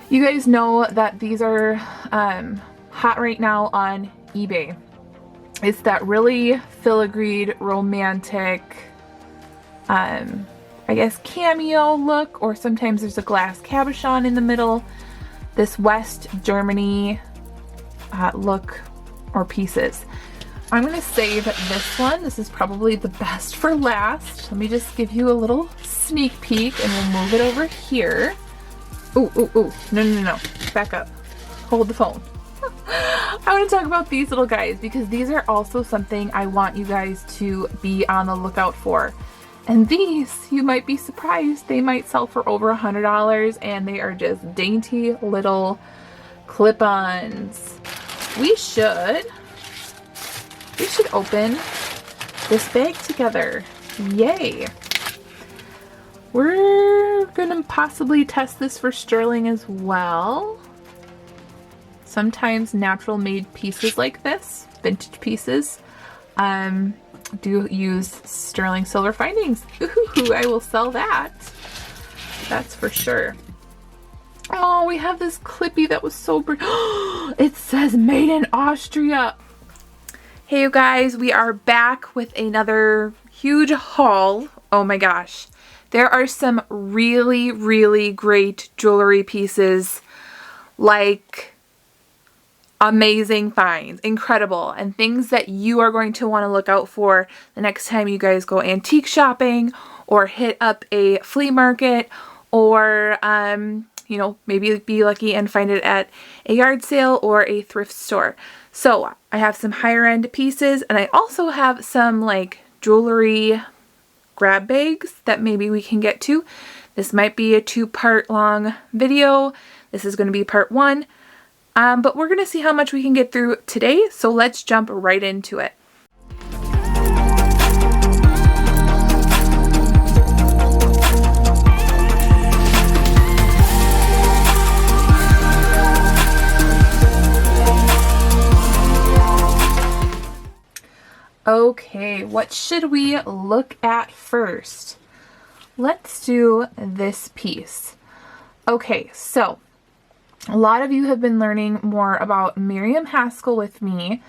You guys know that these are hot right now on eBay. It's that really filigreed, romantic, I guess cameo look, or sometimes there's a glass cabochon in the middle. This West Germany look or pieces. I'm gonna save this one. This is probably the best for last. Let me just give you a little sneak peek and we'll move it over here. Ooh, ooh, ooh, no, back up. Hold the phone. I want to talk about these little guys because these are also something I want you guys to be on the lookout for. And these, you might be surprised, they might sell for over $100 and they are just dainty little clip-ons. We should open this bag together. Yay! We're gonna possibly test this for sterling as well. Sometimes natural made pieces like this, vintage pieces, do use sterling silver findings. Ooh, I will sell that. That's for sure. Oh, we have this clippy that was so pretty. It says made in Austria. Hey you guys, we are back with another huge haul. Oh my gosh. There are some really, really great jewelry pieces, like amazing finds, incredible, and things that you are going to want to look out for the next time you guys go antique shopping or hit up a flea market or, you know, maybe be lucky and find it at a yard sale or a thrift store. So I have some higher end pieces and I also have some like jewelry grab bags that maybe we can get to. This might be a 2-part long video. This is going to be part 1. But we're going to see how much we can get through today. So let's jump right into it. Okay, what should we look at first? Let's do this piece. Okay, so a lot of you have been learning more about Miriam Haskell with me.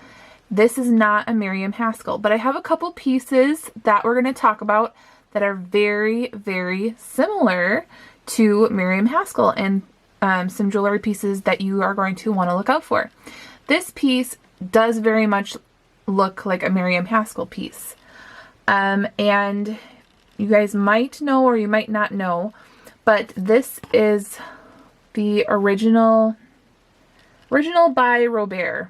This is not a Miriam Haskell, but I have a couple pieces that we're going to talk about that are very, very similar to Miriam Haskell and some jewelry pieces that you are going to want to look out for. This piece does very much look like a Miriam Haskell piece. And you guys might know or you might not know, but this is the original by Robert.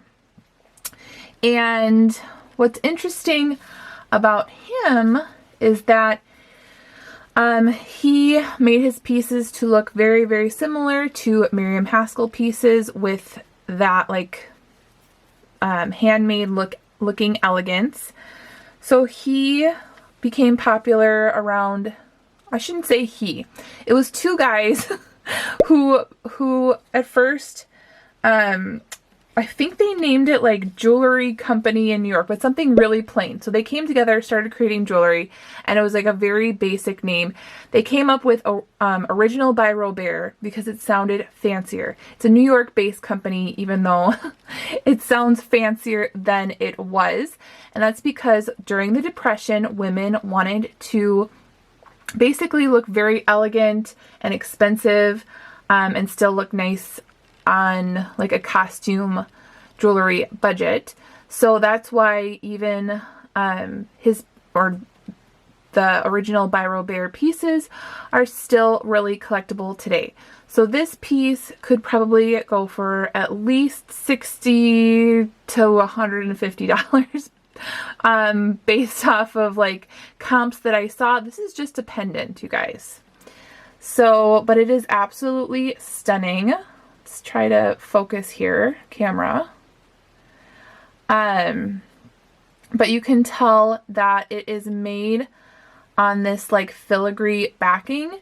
And what's interesting about him is that he made his pieces to look very, very similar to Miriam Haskell pieces with that like handmade looking elegance. So he became popular around, I shouldn't say he, it was two guys who at first, I think they named it like Jewelry Company in New York, but something really plain. So they came together, started creating jewelry, and it was like a very basic name. They came up with Original by Robert because it sounded fancier. It's a New York-based company, even though it sounds fancier than it was. And that's because during the Depression, women wanted to basically look very elegant and expensive, and still look nice on like a costume jewelry budget. So that's why even the Original by Robert pieces are still really collectible today. So this piece could probably go for at least $60 to $150 based off of like comps that I saw. This is just a pendant, you guys. So, but it is absolutely stunning. Let's try to focus here, camera. But you can tell that it is made on this like filigree backing,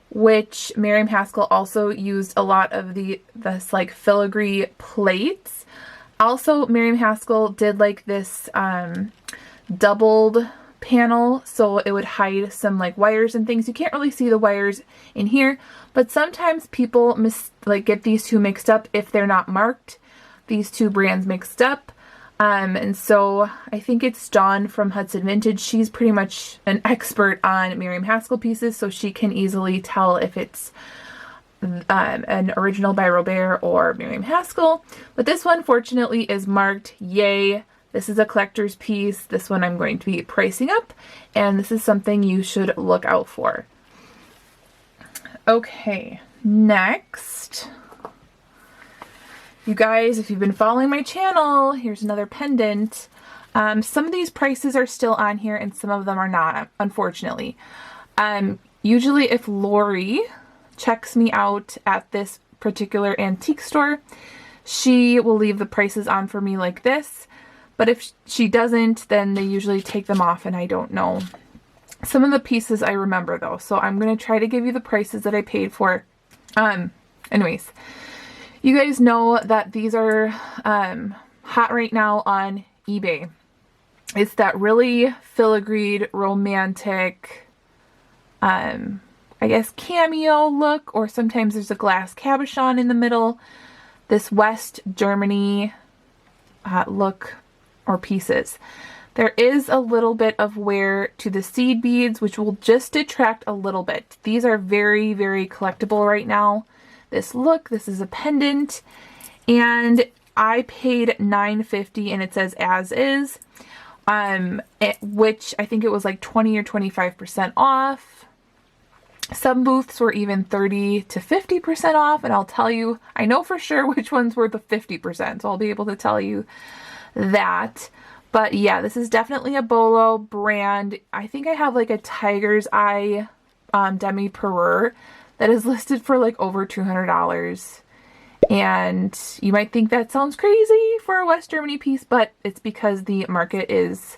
which Miriam Haskell also used a lot of this like filigree plates. Also, Miriam Haskell did like this doubled panel, so it would hide some like wires and things. You can't really see the wires in here, but sometimes people get these two mixed up if they're not marked, these two brands mixed up. And so I think it's Dawn from Hudson Vintage. She's pretty much an expert on Miriam Haskell pieces, so she can easily tell if it's an original by Robert or Miriam Haskell. But this one fortunately is marked. Yay! This is a collector's piece. This one I'm going to be pricing up, and this is something you should look out for. Okay, next. You guys, if you've been following my channel, here's another pendant. Some of these prices are still on here and some of them are not, unfortunately. Usually if Lori checks me out at this particular antique store, she will leave the prices on for me like this. But if she doesn't, then they usually take them off and I don't know. Some of the pieces I remember though, so I'm going to try to give you the prices that I paid for. Anyways. You guys know that these are hot right now on eBay. It's that really filigreed, romantic, I guess cameo look, or sometimes there's a glass cabochon in the middle. This West Germany look or pieces. There is a little bit of wear to the seed beads, which will just detract a little bit. These are very, very collectible right now. This look, this is a pendant, and I paid $9.50 and it says as is, which I think it was like 20 or 25% off. Some booths were even 30 to 50% off, and I'll tell you, I know for sure which ones were the 50%, so I'll be able to tell you that. But yeah, this is definitely a Bolo brand. I think I have like a Tiger's Eye Demi Perur that is listed for like over $200. And you might think that sounds crazy for a West Germany piece, but it's because the market is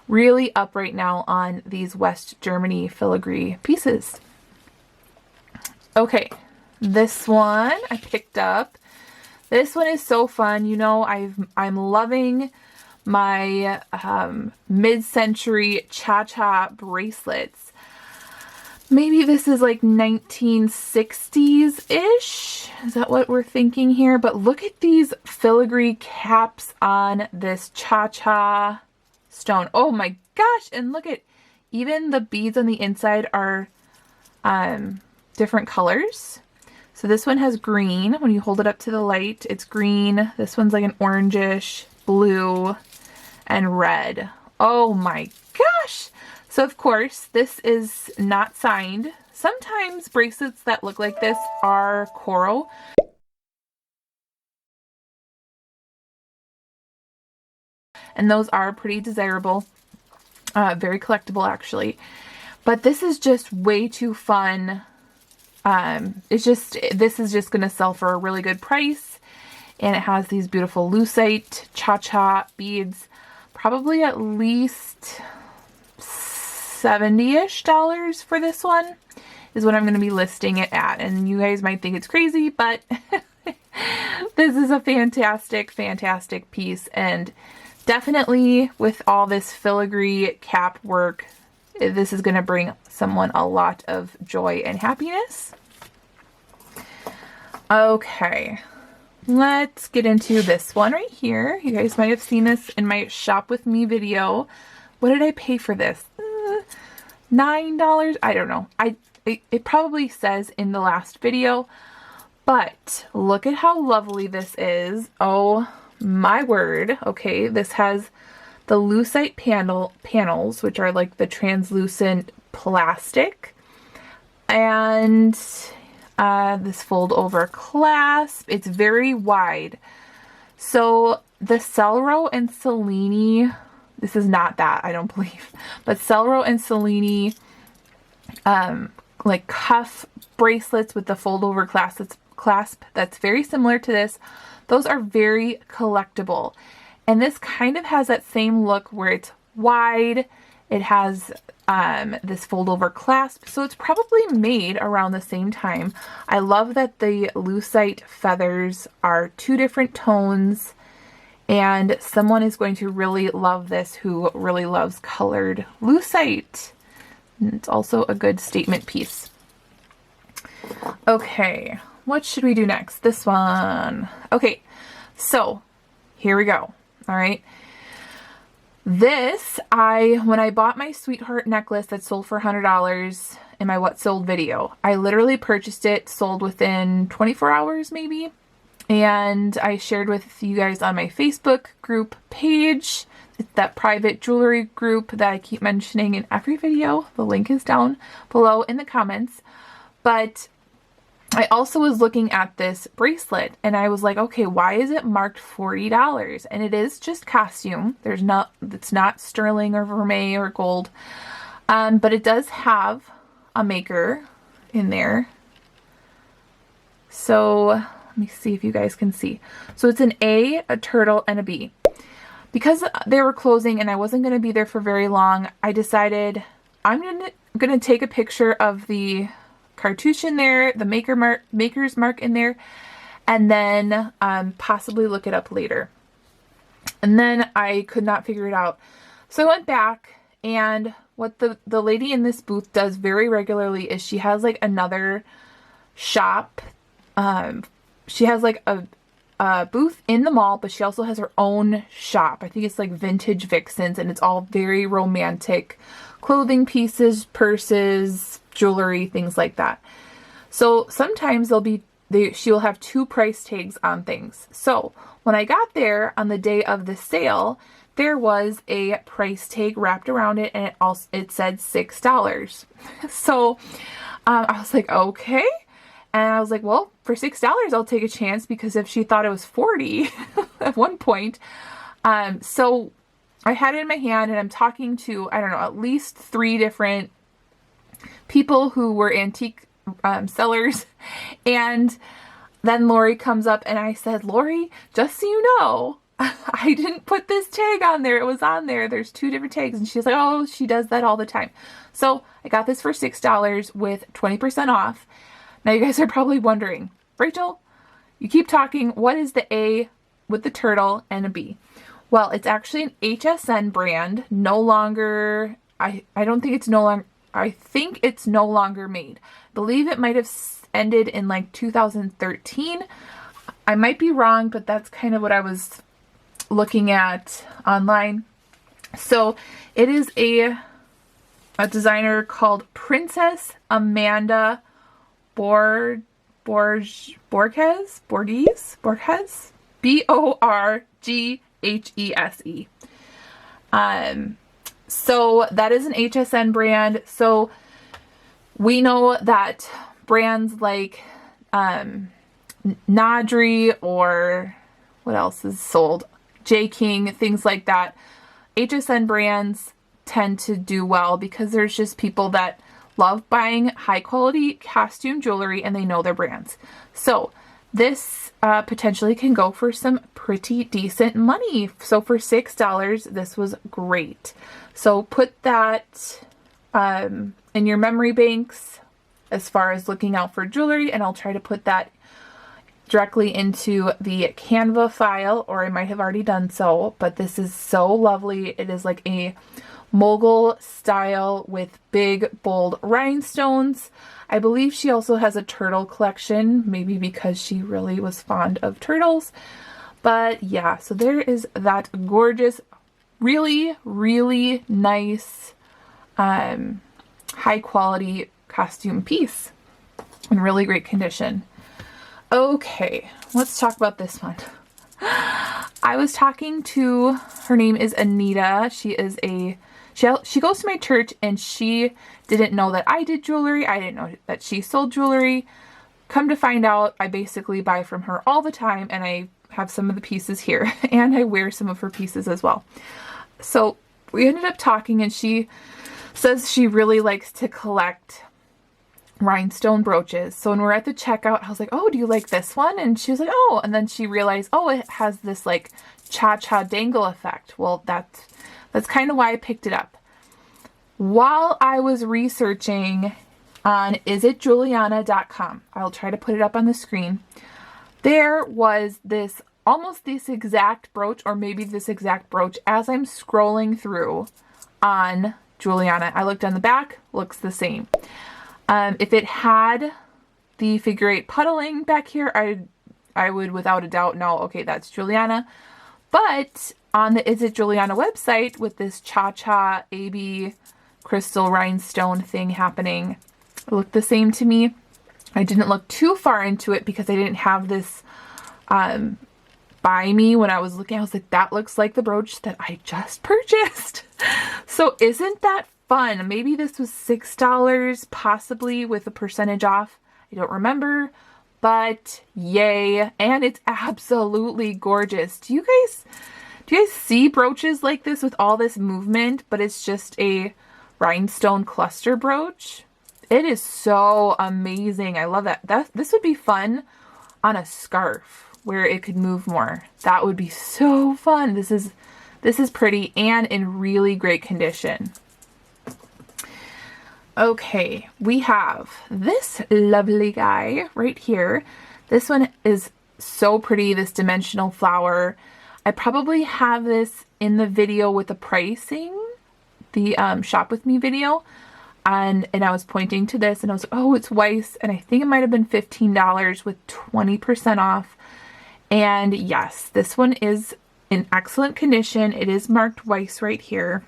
really up right now on these West Germany filigree pieces. Okay, this one I picked up. This one is so fun. You know, I'm loving my mid-century cha-cha bracelets. Maybe this is like 1960s-ish. Is that what we're thinking here? But look at these filigree caps on this cha-cha stone. Oh my gosh. And look at, even the beads on the inside are different colors. So this one has green. When you hold it up to the light, it's green. This one's like an orangish, blue, and red. Oh my gosh. So of course, this is not signed. Sometimes bracelets that look like this are Coro. And those are pretty desirable. Very collectible actually. But this is just way too fun. This is just going to sell for a really good price. And it has these beautiful lucite cha-cha beads. Probably at least $70-ish for this one is what I'm going to be listing it at. And you guys might think it's crazy, but this is a fantastic, fantastic piece. And definitely with all this filigree cap work, this is going to bring someone a lot of joy and happiness. Okay, let's get into this one right here. You guys might have seen this in my shop with me video. What did I pay for this? $9? I don't know. It probably says in the last video, but look at how lovely this is. Oh my word. Okay, this has the lucite panels, which are like the translucent plastic, and this fold over clasp. It's very wide. So the Celro and Cellini, this is not that, I don't believe, but Celro and Cellini like cuff bracelets with the fold over clasp that's very similar to this. Those are very collectible. And this kind of has that same look where it's wide. It has this fold over clasp. So it's probably made around the same time. I love that the lucite feathers are two different tones. And someone is going to really love this who really loves colored lucite. And it's also a good statement piece. Okay, what should we do next? This one. Okay, so here we go. All right. This, when I bought my sweetheart necklace that sold for $100 in my What Sold video, I literally purchased it, sold within 24 hours maybe. And I shared with you guys on my Facebook group page. It's that private jewelry group that I keep mentioning in every video. The link is down below in the comments. But I also was looking at this bracelet and I was like, okay, why is it marked $40? And it is just costume. It's not sterling or vermeil or gold. But it does have a maker in there. So let me see if you guys can see. So it's an A, a turtle, and a B. Because they were closing and I wasn't going to be there for very long, I decided I'm going to take a picture of the cartouche in there, the maker's mark in there, and then possibly look it up later. And then I could not figure it out. So I went back, and what the lady in this booth does very regularly is she has like another shop. She has like a booth in the mall, but she also has her own shop. I think it's like Vintage Vixens, and it's all very romantic clothing pieces, purses, jewelry, things like that. So sometimes she'll have 2 price tags on things. So when I got there on the day of the sale, there was a price tag wrapped around it, and it said $6. So I was like, okay. And I was like, well, for $6, I'll take a chance, because if she thought it was $40 at one point. So I had it in my hand, and I'm talking to, I don't know, at least 3 different people who were antique sellers. And then Lori comes up, and I said, Lori, just so you know, I didn't put this tag on there. It was on there. There's 2 different tags. And she's like, oh, she does that all the time. So I got this for $6 with 20% off. Now you guys are probably wondering, Rachel, you keep talking, what is the A with the turtle and a B? Well, it's actually an HSN brand, no longer, I think it's no longer made. I believe it might have ended in like 2013. I might be wrong, but that's kind of what I was looking at online. So it is a designer called Princess Amanda Borges, Borghese. So that is an HSN brand. So we know that brands like Nadri, or what else is sold, J. King, things like that, HSN brands tend to do well because there's just people that love buying high quality costume jewelry and they know their brands. So this potentially can go for some pretty decent money. So for $6, this was great. So put that in your memory banks as far as looking out for jewelry, and I'll try to put that directly into the Canva file, or I might have already done so, but this is so lovely. It is like a mogul style with big, bold rhinestones. I believe she also has a turtle collection, maybe because she really was fond of turtles. But yeah, so there is that gorgeous, really, really nice, high quality costume piece in really great condition. Okay, let's talk about this one. I was talking to, her name is Anita. She goes to my church, and she didn't know that I did jewelry. I didn't know that she sold jewelry. Come to find out, I basically buy from her all the time, and I have some of the pieces here, and I wear some of her pieces as well. So we ended up talking, and she says she really likes to collect rhinestone brooches. So when we're at the checkout, I was like, oh, do you like this one? And she was like, oh, and then she realized, oh, it has this like cha-cha dangle effect. Well, that's kind of why I picked it up. While I was researching on isitjuliana.com, I'll try to put it up on the screen, there was this almost this exact brooch, or maybe this exact brooch, as I'm scrolling through on Juliana. I looked on the back, looks the same. If it had the figure 8 puddling back here, I would without a doubt know, okay, that's Juliana. But on the Is It Juliana website, with this Cha-Cha AB crystal rhinestone thing happening, it looked the same to me. I didn't look too far into it because I didn't have this by me when I was looking. I was like, that looks like the brooch that I just purchased. So isn't that fun? Maybe this was $6, possibly with a percentage off. I don't remember, but yay. And it's absolutely gorgeous. Do you guys see brooches like this with all this movement, but it's just a rhinestone cluster brooch? It is so amazing. I love that. This would be fun on a scarf where it could move more. That would be so fun. This is pretty and in really great condition. Okay, we have this lovely guy right here. This one is so pretty, this dimensional flower. I probably have this in the video with the pricing, the shop with me video. And I was pointing to this and I was like, oh, it's Weiss. And I think it might have been $15 with 20% off. And yes, this one is in excellent condition. It is marked Weiss right here.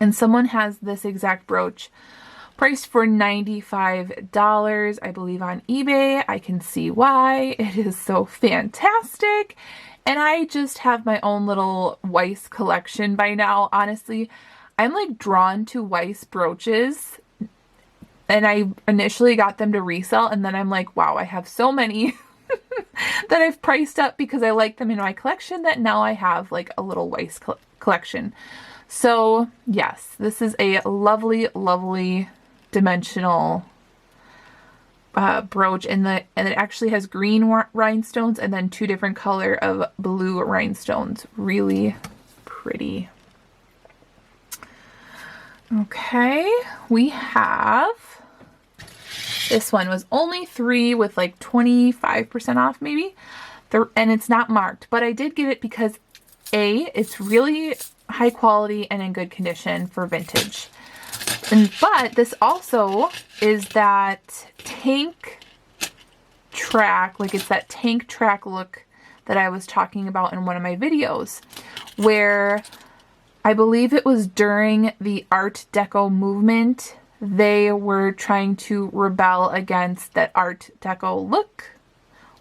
And someone has this exact brooch priced for $95, I believe, on eBay. I can see why. It is so fantastic. And I just have my own little Weiss collection by now. Honestly, I'm like drawn to Weiss brooches, and I initially got them to resell, and then I'm like, wow, I have so many that I've priced up because I like them in my collection that now I have like a little Weiss collection. So yes, this is a lovely, lovely dimensional brooch, and it actually has green rhinestones and then 2 different color of blue rhinestones. Really pretty. Okay, we have, this one was only $3 with like 25% off maybe, and it's not marked, but I did get it because A, it's really high quality and in good condition for vintage. But this also is that tank track, like it's that tank track look that I was talking about in one of my videos, where I believe it was during the Art Deco movement, they were trying to rebel against that Art Deco look,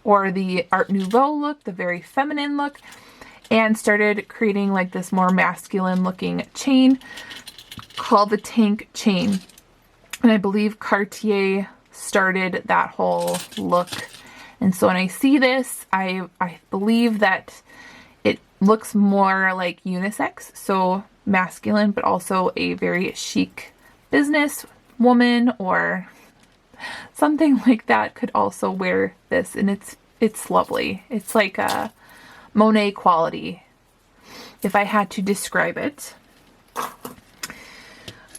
or the Art Nouveau look, the very feminine look, and started creating like this more masculine looking chain called the tank chain. And I believe Cartier started that whole look. And so when I see this, I believe that it looks more like unisex, so masculine, but also a very chic business woman or something like that could also wear this, and it's lovely. It's like a Monet quality, if I had to describe it.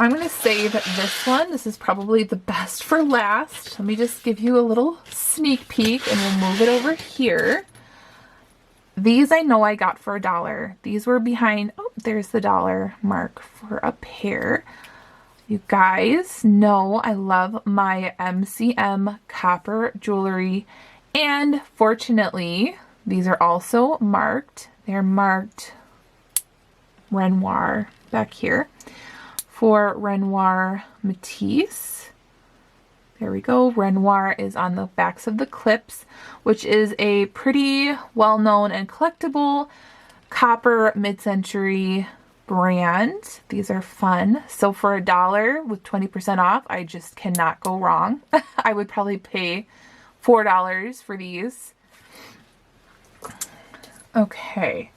I'm going to save this one. This is probably the best for last. Let me just give you a little sneak peek and we'll move it over here. These I know I got for $1. These were behind, oh, there's the dollar mark for a pair. You guys know I love my MCM copper jewelry, and fortunately, these are also marked. They're marked Renoir back here for Renoir Matisse. There we go. Renoir is on the backs of the clips, which is a pretty well-known and collectible copper mid-century brand. These are fun. So for $1 with 20% off, I just cannot go wrong. I would probably pay $4 for these. Okay.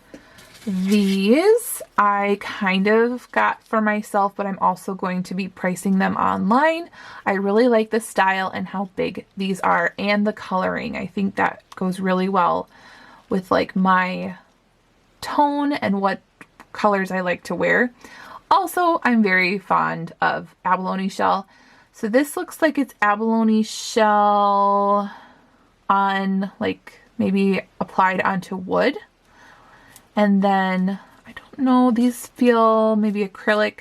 These I kind of got for myself, but I'm also going to be pricing them online. I really like the style and how big these are, and the coloring. I think that goes really well with like my tone and what colors I like to wear. Also, I'm very fond of abalone shell. So this looks like it's abalone shell on like maybe applied onto wood. And then, I don't know, these feel maybe acrylic,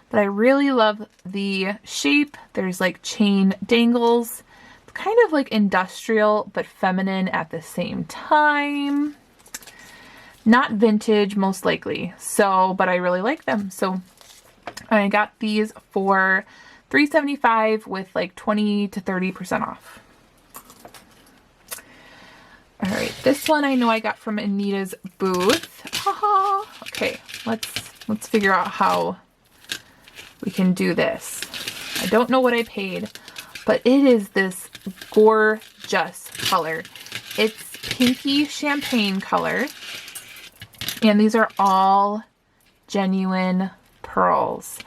but I really love the shape. There's like chain dangles. It's kind of like industrial, but feminine at the same time. Not vintage, most likely. So, but I really like them. So I got these for $3.75 with like 20 to 30% off. All right, this one I know I got from Anita's booth. Haha. Okay, let's figure out how we can do this. I don't know what I paid, but it is this gorgeous color. It's pinky champagne color, and these are all genuine pearls.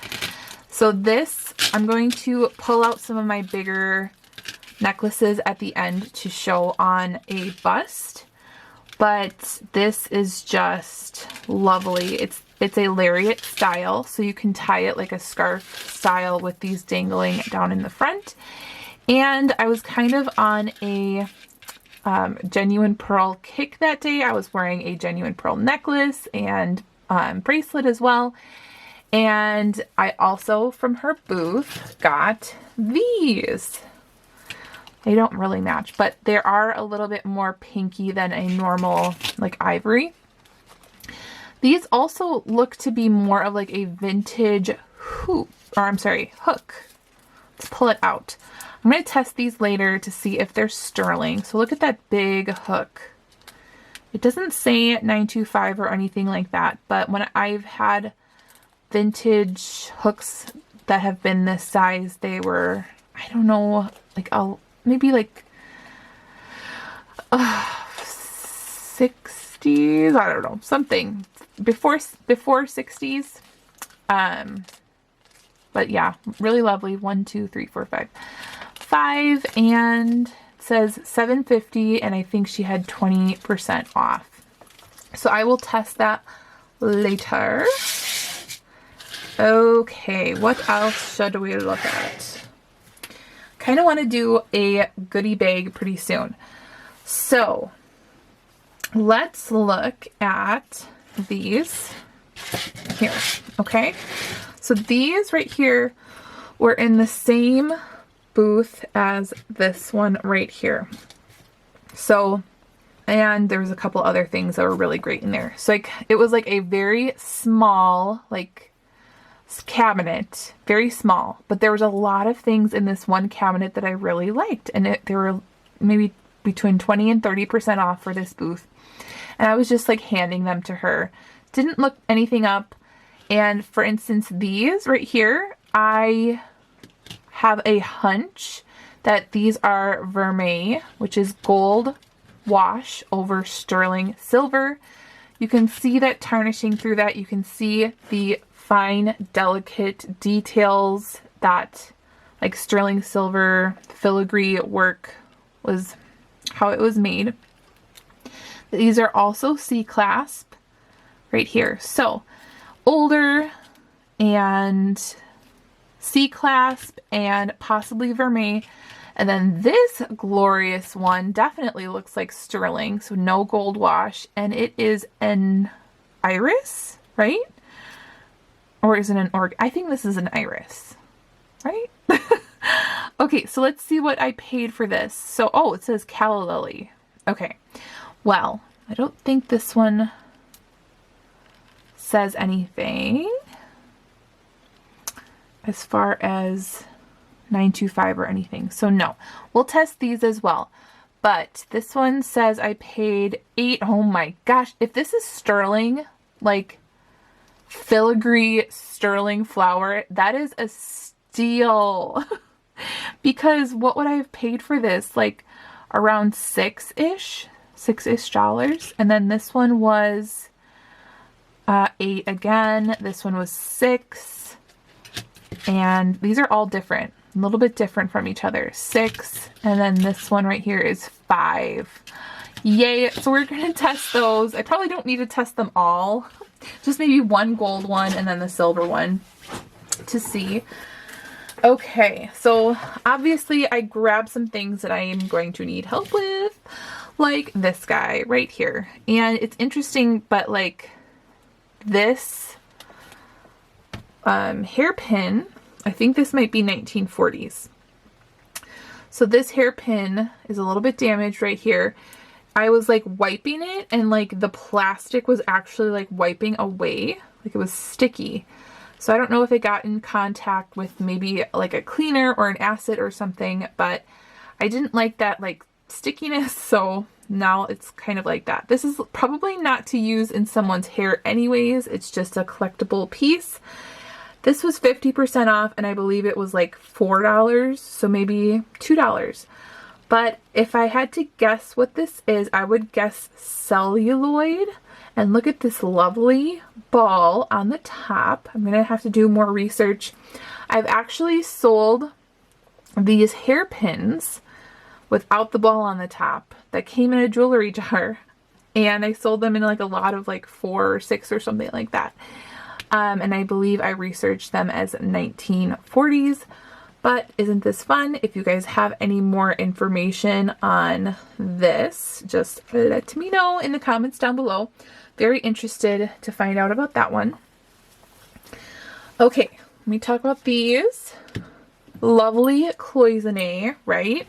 So this, I'm going to pull out some of my bigger necklaces at the end to show on a bust, but this is just lovely. It's a lariat style, so you can tie it like a scarf style with these dangling down in the front. And I was kind of on a genuine pearl kick that day. I was wearing a genuine pearl necklace and bracelet as well. And I also, from her booth, got these. They don't really match, but they are a little bit more pinky than a normal like ivory. These also look to be more of like a vintage hoop, or I'm sorry, hook. Let's pull it out. I'm going to test these later to see if they're sterling. So look at that big hook. It doesn't say 925 or anything like that, but when I've had vintage hooks that have been this size, they were, I don't know, like maybe like 60s, I don't know, something before 60s. But yeah, really lovely. 1, 2, 3, 4, 5, and it says $7.50, and I think she had 20% off. So I will test that later. Okay, what else should we look at? Kind of want to do a goodie bag pretty soon. So let's look at these here. Okay, so these right here were in the same booth as this one right here. So, and there was a couple other things that were really great in there. So like it was like a very small like cabinet, very small, but there was a lot of things in this one cabinet that I really liked, and they were maybe between 20 and 30% off for this booth. And I was just like handing them to her. Didn't look anything up. And for instance, these right here, I have a hunch that these are vermeil, which is gold wash over sterling silver. You can see that tarnishing through that. You can see the fine, delicate details that like sterling silver filigree work was how it was made. These are also C-clasp right here. So older and C-clasp and possibly vermeil. And then this glorious one definitely looks like sterling, so no gold wash, and it is an iris, right? Or is it an org? I think this is an iris, right? Okay, so let's see what I paid for this. So, oh, it says calla lily. Okay, well, I don't think this one says anything as far as 925 or anything. So no, we'll test these as well. But this one says I paid $8. Oh my gosh. If this is sterling, like filigree sterling flower, that is a steal. Because what would I have paid for this? Like around six-ish dollars. And then this one was $8 again. This one was $6. And these are all different. A little bit different from each other. $6, and then this one right here is $5. Yay! So we're gonna test those. I probably don't need to test them all. Just maybe one gold one and then the silver one to see. Okay, so obviously I grabbed some things that I am going to need help with. like this guy right here. And it's interesting, but like this hairpin, I think this might be 1940s. So this hairpin is a little bit damaged right here. I was like wiping it and like the plastic was actually like wiping away, like it was sticky. So I don't know if it got in contact with maybe like a cleaner or an acid or something, but I didn't like that like stickiness, so now it's kind of like that. This is probably not to use in someone's hair anyways. It's just a collectible piece. This was 50% off and I believe it was like $4, so maybe $2. But if I had to guess what this is, I would guess celluloid. And look at this lovely ball on the top. I'm going to have to do more research. I've actually sold these hairpins without the ball on the top that came in a jewelry jar. And I sold them in like a lot of like 4 or 6 or something like that. And I believe I researched them as 1940s. But isn't this fun? If you guys have any more information on this, just let me know in the comments down below. Very interested to find out about that one. Okay, let me talk about these. Lovely cloisonne, right?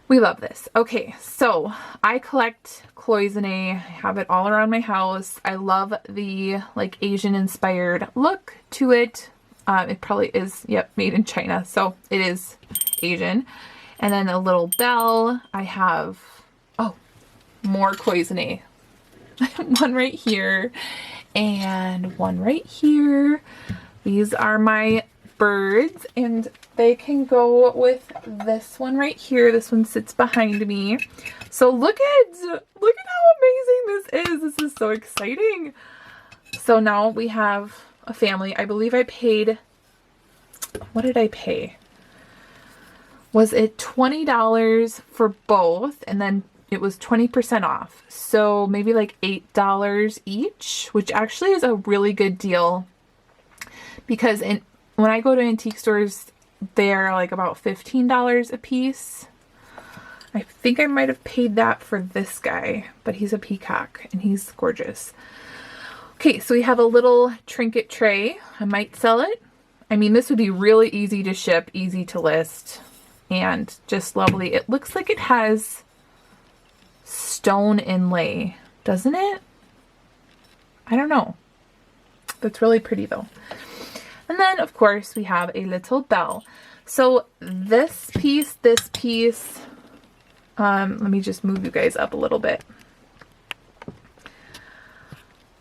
We love this. Okay, so I collect cloisonne. I have it all around my house. I love the like Asian inspired look to it. It probably is, yep, made in China, so it is Asian. And then a little bell. I have, oh, more cloisonne. One right here and one right here. These are my birds and they can go with this one right here. This one sits behind me. So look at how amazing this is. This is so exciting. So now we have a family. I believe I paid, what did I pay? Was it $20 for both? And then it was 20% off. So maybe like $8 each, which actually is a really good deal because when I go to antique stores, they're like about $15 a piece. I think I might have paid that for this guy, but he's a peacock and he's gorgeous. Okay, so we have a little trinket tray. I might sell it. I mean, this would be really easy to ship, easy to list, and just lovely. It looks like it has stone inlay, doesn't it? I don't know. That's really pretty though. And then of course we have a little bell. So this piece, let me just move you guys up a little bit.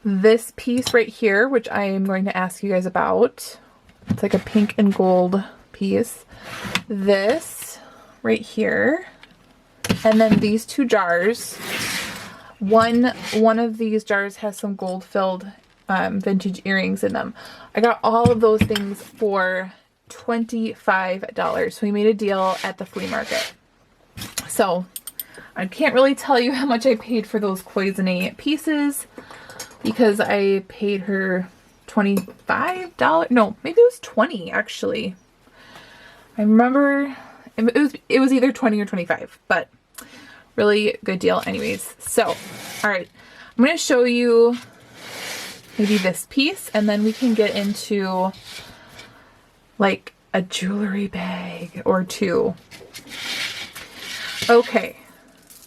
This piece right here, which I am going to ask you guys about, it's like a pink and gold piece. This right here. And then these 2 jars. One of these jars has some gold filled vintage earrings in them. I got all of those things for $25. So we made a deal at the flea market. So I can't really tell you how much I paid for those cloisonne pieces because I paid her $25. No, maybe it was 20 actually. I remember it was either 20 or 25, but really good deal anyways. So, all right, I'm going to show you maybe this piece and then we can get into like a jewelry bag or 2. Okay.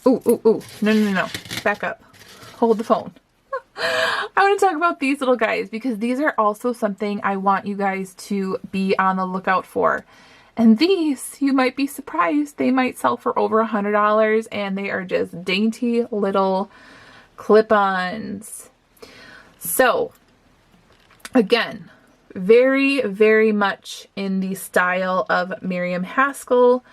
Ooh. No. Back up. Hold the phone. I want to talk about these little guys because these are also something I want you guys to be on the lookout for. And these, you might be surprised, they might sell for over $100 and they are just dainty little clip-ons. So, again, very, very much in the style of Miriam Haskell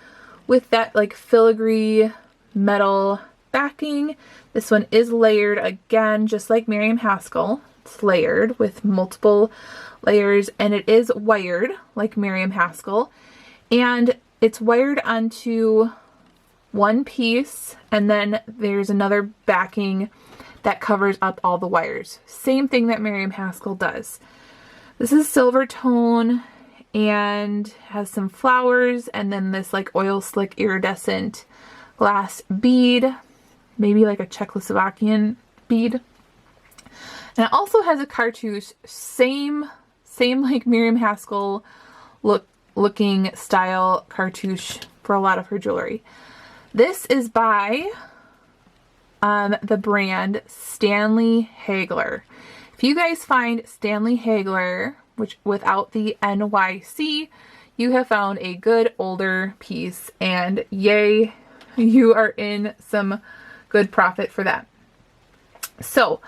with that like filigree metal backing. This one is layered again, just like Miriam Haskell. It's layered with multiple layers and it is wired like Miriam Haskell. And it's wired onto one piece and then there's another backing that covers up all the wires. Same thing that Miriam Haskell does. This is silver tone and has some flowers and then this like oil slick iridescent glass bead, maybe like a Czechoslovakian bead. And it also has a cartouche, same like Miriam Haskell looking style cartouche for a lot of her jewelry. This is by the brand Stanley Hagler. If you guys find Stanley Hagler, which without the NYC, you have found a good older piece, and yay, you are in some good profit for that. So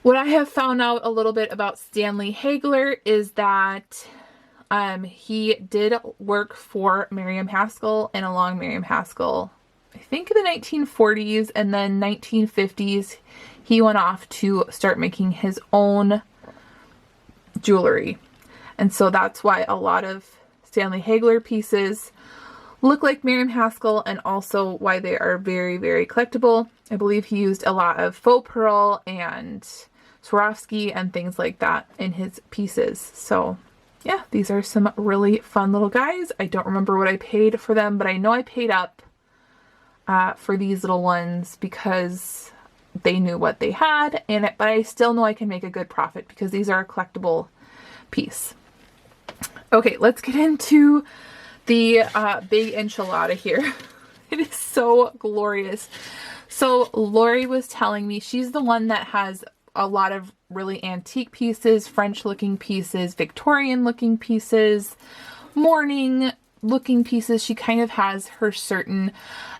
what I have found out a little bit about Stanley Hagler is that he did work for Miriam Haskell and along Miriam Haskell, I think in the 1940s, and then 1950s he went off to start making his own jewelry. And so that's why a lot of Stanley Hagler pieces look like Miriam Haskell, and also why they are very, very collectible. I believe he used a lot of faux pearl and Swarovski and things like that in his pieces. So yeah, these are some really fun little guys. I don't remember what I paid for them, but I know I paid up for these little ones because they knew what they had, but I still know I can make a good profit because these are a collectible piece. Okay, let's get into the big enchilada here. It is so glorious. So Lori was telling me she's the one that has a lot of really antique pieces, French looking pieces, Victorian looking pieces, morning looking pieces. She kind of has her certain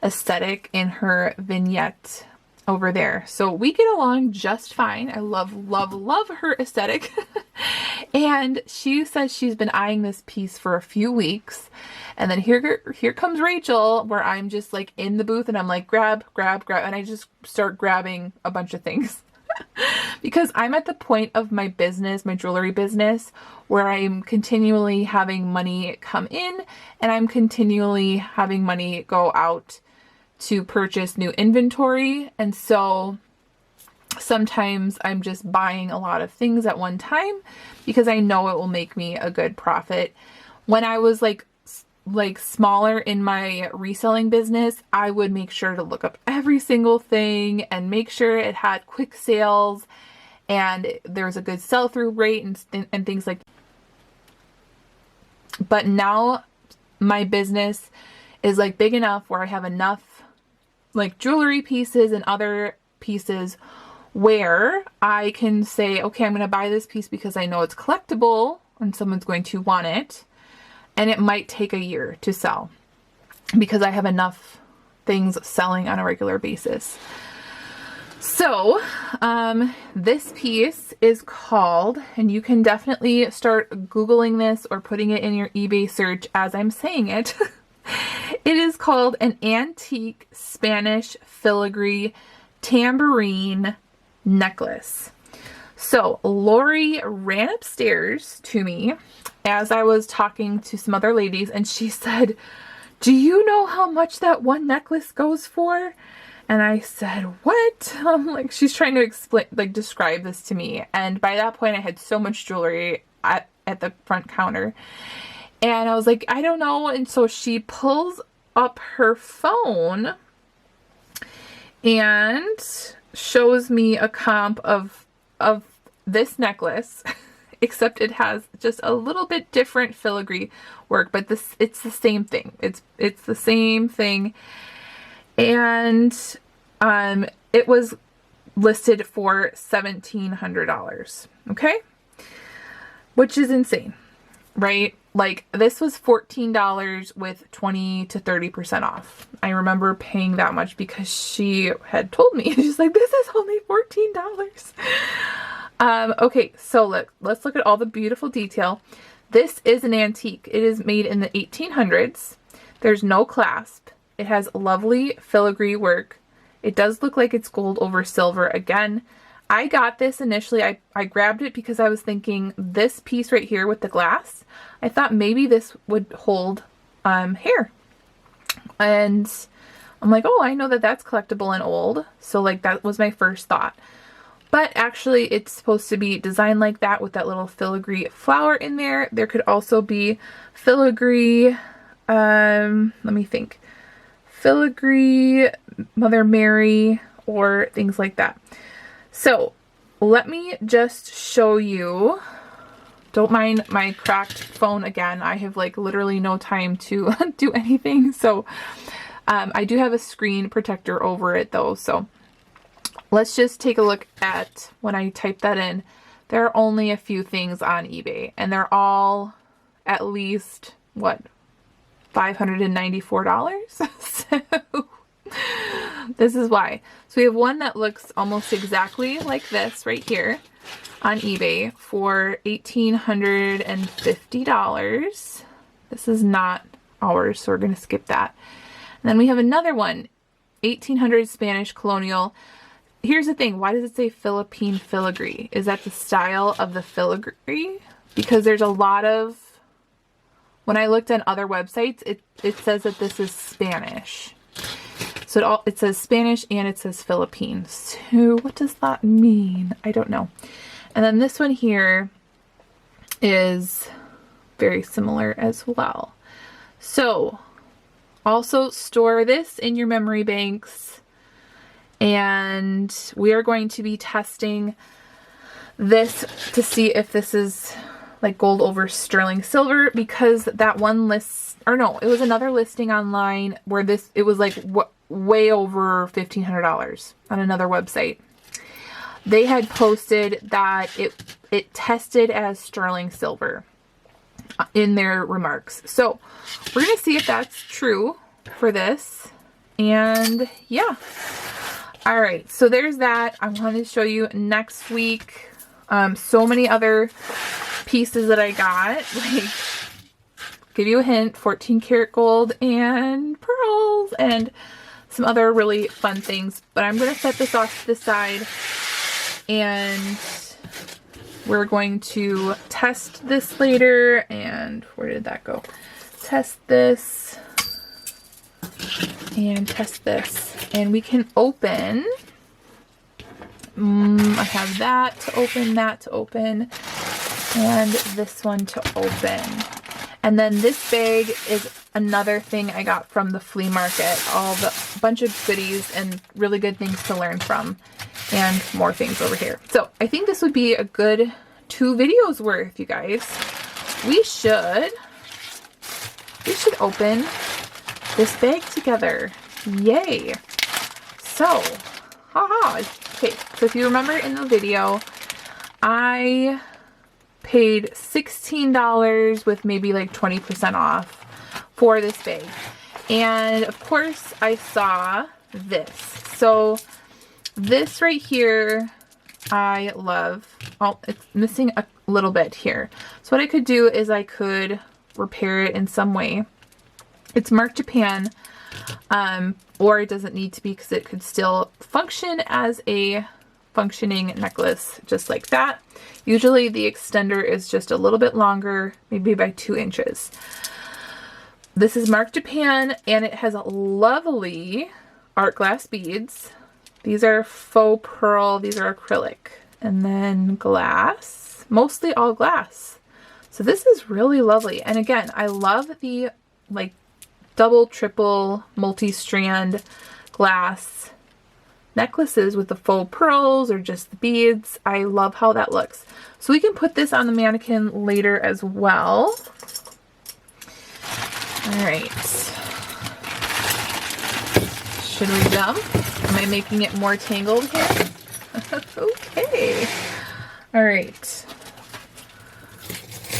aesthetic in her vignette over there. So we get along just fine. I love, love, love her aesthetic. And she says she's been eyeing this piece for a few weeks. And then here comes Rachel, where I'm just like in the booth and I'm like, grab, grab, grab. And I just start grabbing a bunch of things. Because I'm at the point of my business, my jewelry business, where I'm continually having money come in and I'm continually having money go out to purchase new inventory. And so sometimes I'm just buying a lot of things at one time because I know it will make me a good profit. When I was like smaller in my reselling business, I would make sure to look up every single thing and make sure it had quick sales and there's a good sell-through rate and things like that. But now my business is like big enough where I have enough like jewelry pieces and other pieces where I can say, okay, I'm going to buy this piece because I know it's collectible and someone's going to want it. And it might take a year to sell because I have enough things selling on a regular basis. So this piece is called, and you can definitely start Googling this or putting it in your eBay search as I'm saying it. It is called an antique Spanish filigree tambourine necklace. So Lori ran upstairs to me as I was talking to some other ladies, and she said, do you know how much that one necklace goes for? And I said, what? Like, she's trying to explain, like, describe this to me. And by that point, I had so much jewelry at the front counter. And I was like, I don't know. And so she pulls up her phone and shows me a comp of this necklace, except it has just a little bit different filigree work, but it's the same thing. It's the same thing. And it was listed for $1,700. Okay? Which is insane, right? Like, this was $14 with 20 to 30% off. I remember paying that much because she had told me. She's like, this is only $14. Okay, so let's look at all the beautiful detail. This is an antique. It is made in the 1800s. There's no clasp. It has lovely filigree work. It does look like it's gold over silver again. I got this initially, I grabbed it because I was thinking this piece right here with the glass, I thought maybe this would hold hair. And I'm like, oh, I know that that's collectible and old. So like that was my first thought. But actually it's supposed to be designed like that with that little filigree flower in there. There could also be filigree, let me think, filigree, Mother Mary, or things like that. So let me just show you. Don't mind my cracked phone again. I have like literally no time to do anything. So I do have a screen protector over it though. So let's just take a look at when I type that in. There are only a few things on eBay and they're all at least, what, $594? So this is why. So we have one that looks almost exactly like this right here on eBay for $1,850. This is not ours, so we're going to skip that. And then we have another one, 1800 Spanish colonial. Here's the thing, why does it say Philippine filigree? Is that the style of the filigree? Because there's a lot of, when I looked on other websites, it says that this is Spanish. So it says Spanish and it says Philippine. So what does that mean? I don't know. And then this one here is very similar as well. So also store this in your memory banks. And we are going to be testing this to see if this is like gold over sterling silver, because that one list, or no, it was another listing online where it was like way over $1,500 on another website. They had posted that it tested as sterling silver in their remarks. So we're going to see if that's true for this. And yeah. All right. So there's that. I wanted to show you next week. So many other pieces that I got. Like, give you a hint, 14 karat gold and pearls and some other really fun things. But I'm going to set this off to the side. And we're going to test this later. And where did that go? Test this. And test this. And we can open. I have that to open, and this one to open. And then this bag is another thing I got from the flea market. All the bunch of goodies and really good things to learn from. And more things over here. So I think this would be a good 2 videos worth, you guys. We should open this bag together. Yay. So, haha. Okay, so if you remember in the video, I paid $16 with maybe like 20% off for this bag. And of course I saw this. So this right here, I love. Oh, it's missing a little bit here. So what I could do is I could repair it in some way. It's marked Japan, or it doesn't need to be because it could still function as a functioning necklace just like that. Usually the extender is just a little bit longer, maybe by 2 inches. This is marked Japan and it has lovely art glass beads. These are faux pearl, these are acrylic, and then glass, mostly all glass. So this is really lovely. And again, I love the like double, triple, multi-strand glass necklaces with the faux pearls or just the beads. I love how that looks. So we can put this on the mannequin later as well. All right. Should we jump? Am I making it more tangled here? Okay. All right.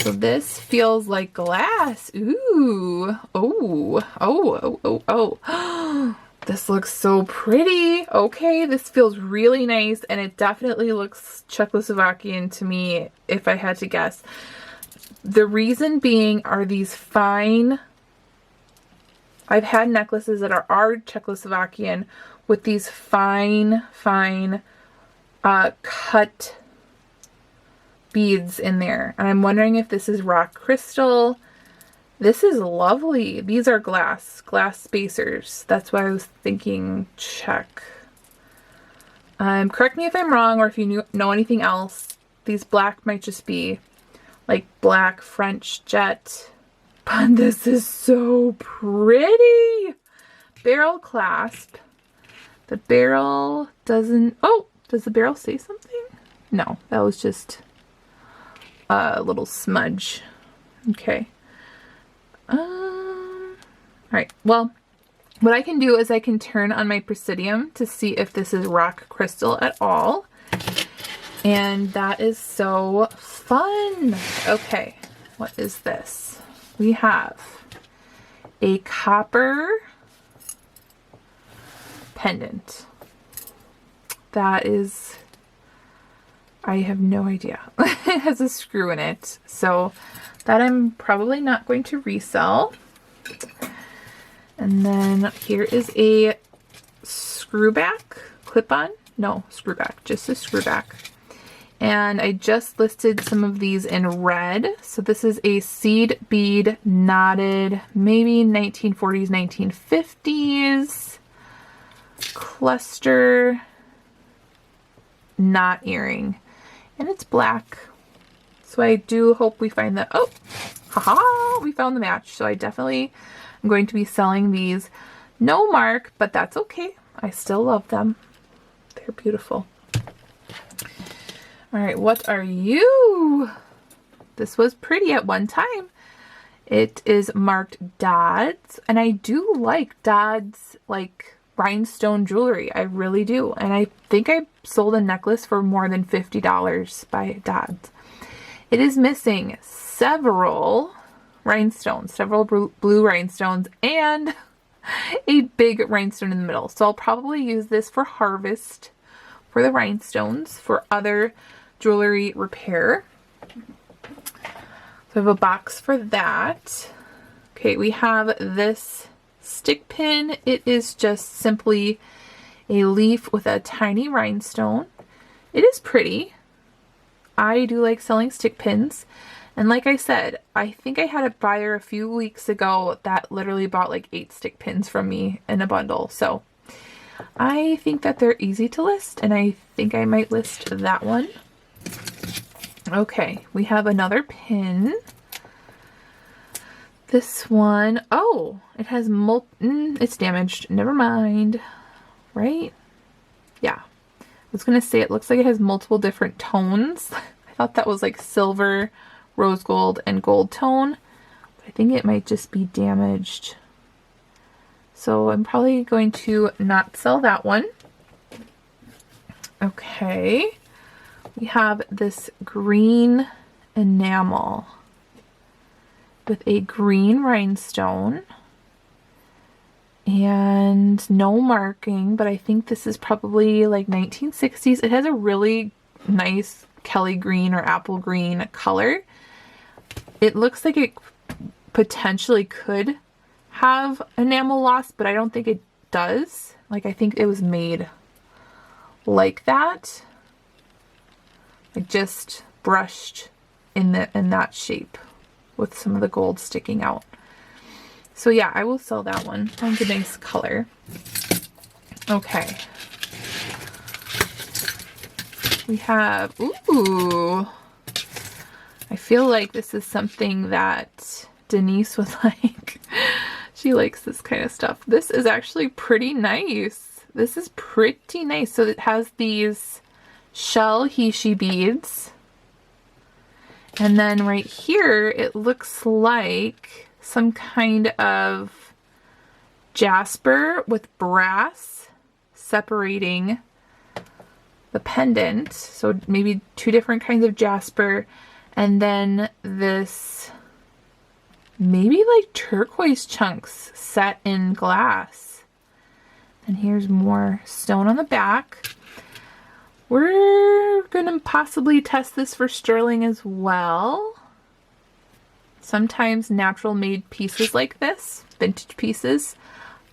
So this feels like glass. Ooh. Oh. Oh. Oh. Oh. Oh. This looks so pretty. Okay, this feels really nice, and it definitely looks Czechoslovakian to me, if I had to guess. The reason being are these fine... I've had necklaces that are Czechoslovakian with these fine cut beads in there. And I'm wondering if this is rock crystal. This is lovely. These are glass spacers. That's why I was thinking Czech. Correct me if I'm wrong, or if you know anything else. These black might just be like black French jet. But this is so pretty. barrel clasp. The barrel doesn't, oh, does the barrel say something? No, that was just a little smudge. Okay. Alright, well, what I can do is I can turn on my Presidium to see if this is rock crystal at all. And that is so fun. Okay, what is this? We have a copper pendant. That is, I have no idea. It has a screw in it. So that I'm probably not going to resell. And then here is a screw back, clip-on. No, screw back, just a screw back. And I just listed some of these in red. So this is a seed bead knotted, maybe 1940s, 1950s cluster knot earring. And it's black. So I do hope we find that. Oh, haha, we found the match. So I definitely am going to be selling these. No mark, but that's okay. I still love them. They're beautiful. All right, what are you? This was pretty at one time. It is marked Dodds, and I do like Dodds, like rhinestone jewelry. I really do. And I think I sold a necklace for more than $50 by Dodds. It is missing several rhinestones, several blue rhinestones, and a big rhinestone in the middle. So I'll probably use this for harvest for the rhinestones for other jewelry repair. So I have a box for that. Okay, we have this stick pin. It is just simply a leaf with a tiny rhinestone. It is pretty. I do like selling stick pins. And like I said, I think I had a buyer a few weeks ago that literally bought like 8 stick pins from me in a bundle. So I think that they're easy to list, and I think I might list that one. Okay, we have another pin. This one, oh, it has it's damaged. Never mind. Right? Yeah. I was going to say it looks like it has multiple different tones. I thought that was like silver, rose gold, and gold tone. But I think it might just be damaged. So I'm probably going to not sell that one. Okay. We have this green enamel with a green rhinestone and no marking, but I think this is probably like 1960s. It has a really nice Kelly green or apple green color. It looks like it potentially could have enamel loss, but I don't think it does. Like, I think it was made like that. Like just brushed in that shape with some of the gold sticking out. So yeah, I will sell that one. That's a nice color. Okay. We have, ooh, I feel like this is something that Denise would like. She likes this kind of stuff. This is actually pretty nice. This is pretty nice. So it has these shell he-she beads. And then right here, it looks like some kind of jasper with brass separating the pendant. So maybe 2 different kinds of jasper. And then this maybe like turquoise chunks set in glass. And here's more stone on the back. We're gonna possibly test this for sterling as well. Sometimes natural made pieces like this, vintage pieces,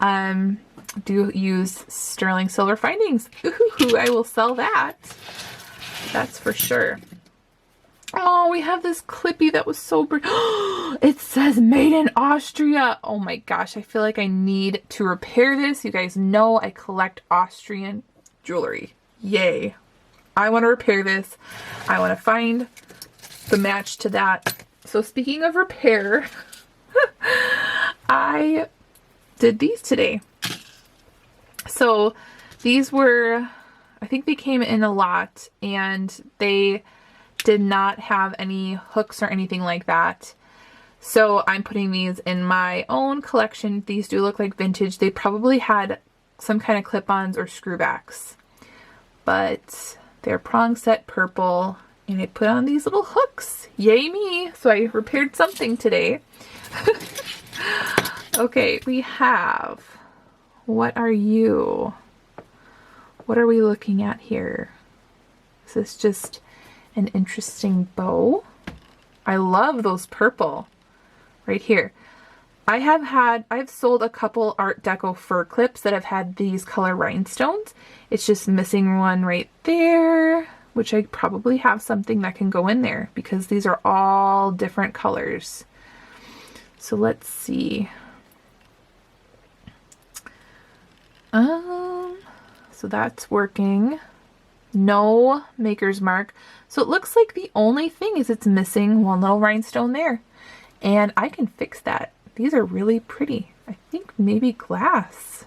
do use sterling silver findings. Ooh, I will sell that. That's for sure. Oh, we have this clippy that was so pretty. It says made in Austria. Oh my gosh, I feel like I need to repair this. You guys know I collect Austrian jewelry. Yay. I want to repair this. I want to find the match to that. So speaking of repair, I did these today. So these were, I think they came in a lot, and they did not have any hooks or anything like that. So I'm putting these in my own collection. These do look like vintage. They probably had some kind of clip-ons or screwbacks, but they're prong set purple, and I put on these little hooks. Yay me! So I repaired something today. Okay, we have, what are you? What are we looking at here? Is this just an interesting bow? I love those purple right here. I've sold a couple Art Deco fur clips that have had these color rhinestones. It's just missing one right there, which I probably have something that can go in there because these are all different colors. So let's see. So that's working. No maker's mark. So it looks like the only thing is it's missing one little rhinestone there. And I can fix that. These are really pretty. I think maybe glass.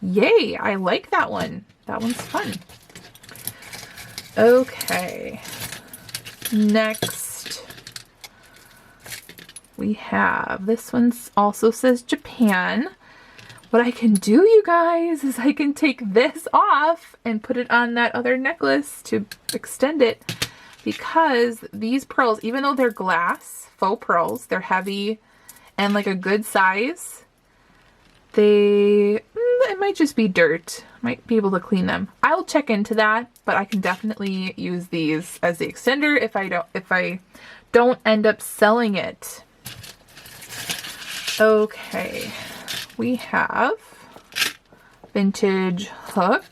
Yay, I like that one. That one's fun. Okay. Next, we have, this one also says Japan. What I can do, you guys, is I can take this off and put it on that other necklace to extend it, because these pearls, even though they're glass, faux pearls, they're heavy and like a good size, it might just be dirt. Might be able to clean them. I'll check into that, but I can definitely use these as the extender if I don't end up selling it. Okay. We have vintage hook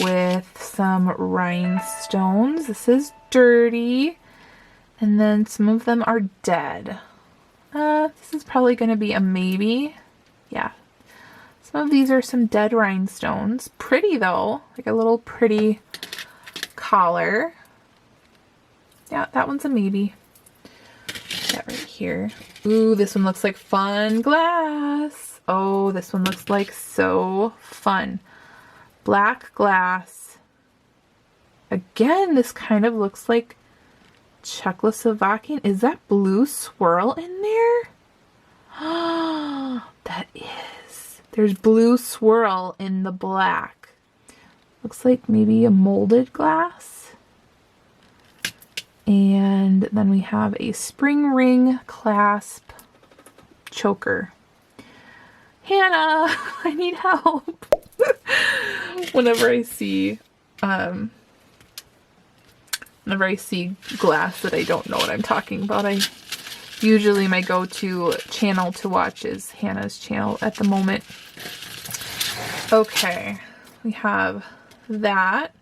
with some rhinestones. This is dirty, and then some of them are dead. This is probably going to be a maybe. Yeah. Some of these are some dead rhinestones. Pretty though, like a little pretty collar. Yeah, that one's a maybe. That right here. Ooh, this one looks like fun glass. Oh, this one looks like so fun. Black glass. Again, this kind of looks like Czechoslovakian. Is that blue swirl in there? That is. There's blue swirl in the black. Looks like maybe a molded glass. And then we have a spring ring clasp choker. Hannah, I need help. Whenever I see glass that I don't know what I'm talking about, usually my go-to channel to watch is Hannah's channel at the moment. Okay, we have that.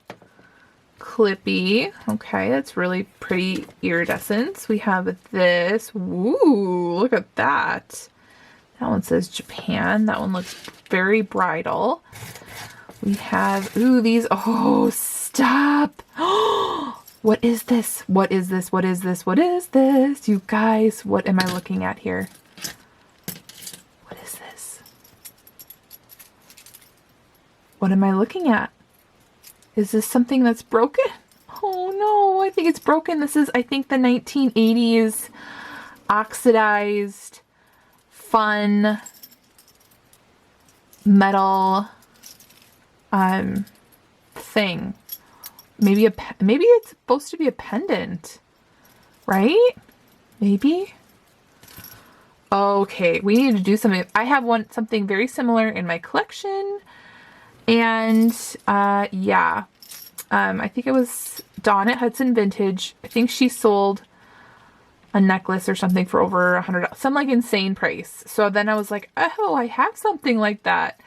Clippy. Okay, that's really pretty iridescence. We have this. Ooh, look at that. That one says Japan. That one looks very bridal. We have, ooh, these. Oh, stop. What is this? What is this? What is this? What is this? You guys, what am I looking at here? What is this? What am I looking at? Is this something that's broken? Oh no, I think it's broken. This is, I think, the 1980s oxidized fun metal thing. Maybe it's supposed to be a pendant, right? Maybe. Okay, we need to do something. I have something very similar in my collection. And yeah, I think it was Dawn at Hudson Vintage. I think she sold a necklace or something for over $100, some like insane price. So then I was like, oh, I have something like that.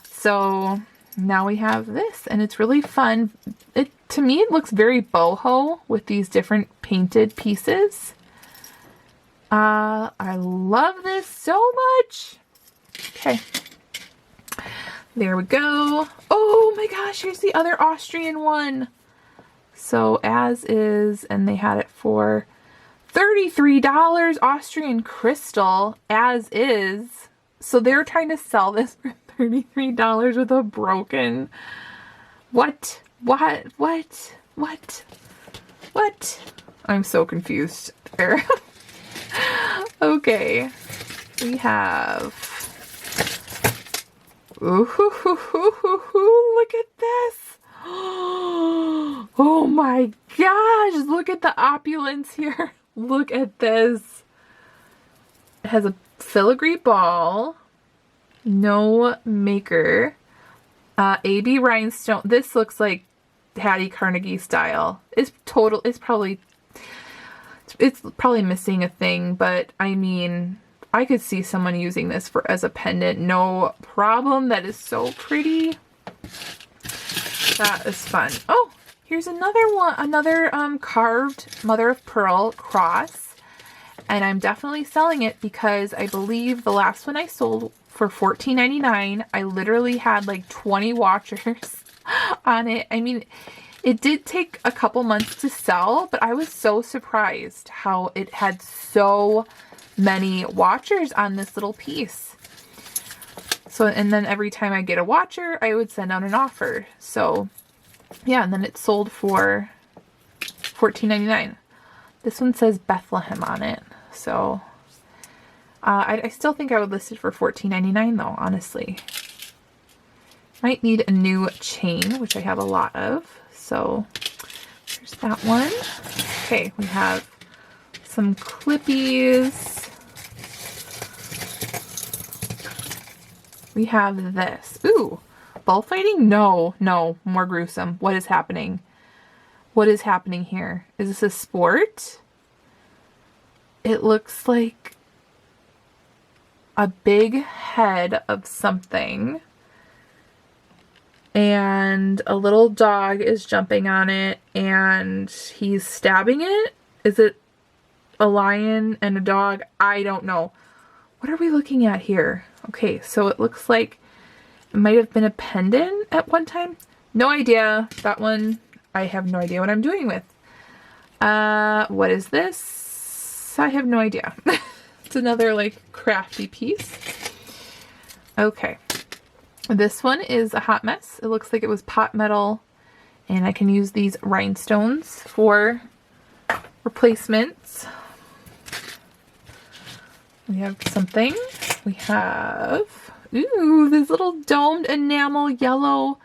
So now we have this, and it's really fun. To me, it looks very boho with these different painted pieces. I love this so much. Okay. There we go. Oh my gosh, here's the other Austrian one. So as is, and they had it for $33, Austrian crystal, as is. So they're trying to sell this for $33 with a broken... What? I'm so confused there. Okay. We have... Ooh, look at this. Oh my gosh, look at the opulence here. Look at this. It has a filigree ball. No maker. AB rhinestone. This looks like Hattie Carnegie style. It's probably missing a thing, but I mean, I could see someone using this as a pendant, no problem. That is so pretty. That is fun. Oh, here's another one, another carved mother of pearl cross, and I'm definitely selling it because I believe the last one I sold for $14.99, I literally had like 20 watchers on it. I mean, it did take a couple months to sell, but I was so surprised how it had so many watchers on this little piece. So, and then every time I get a watcher, I would send out an offer. So yeah, and then it sold for $14.99. This one says Bethlehem on it. So I still think I would list it for $14.99 though, honestly. Might need a new chain, which I have a lot of. So here's that one. Okay, we have some clippies. We have this. Ooh, bullfighting? No, more gruesome. What is happening? What is happening here? Is this a sport? It looks like a big head of something. And a little dog is jumping on it and he's stabbing it. Is it a lion and a dog? I don't know. What are we looking at here? Okay, so it looks like it might have been a pendant at one time. No idea. That one, I have no idea what I'm doing with. What is this? I have no idea. It's another like crafty piece. Okay. This one is a hot mess. It looks like it was pot metal, and I can use these rhinestones for replacements. We have something. We have, ooh, this little domed enamel yellow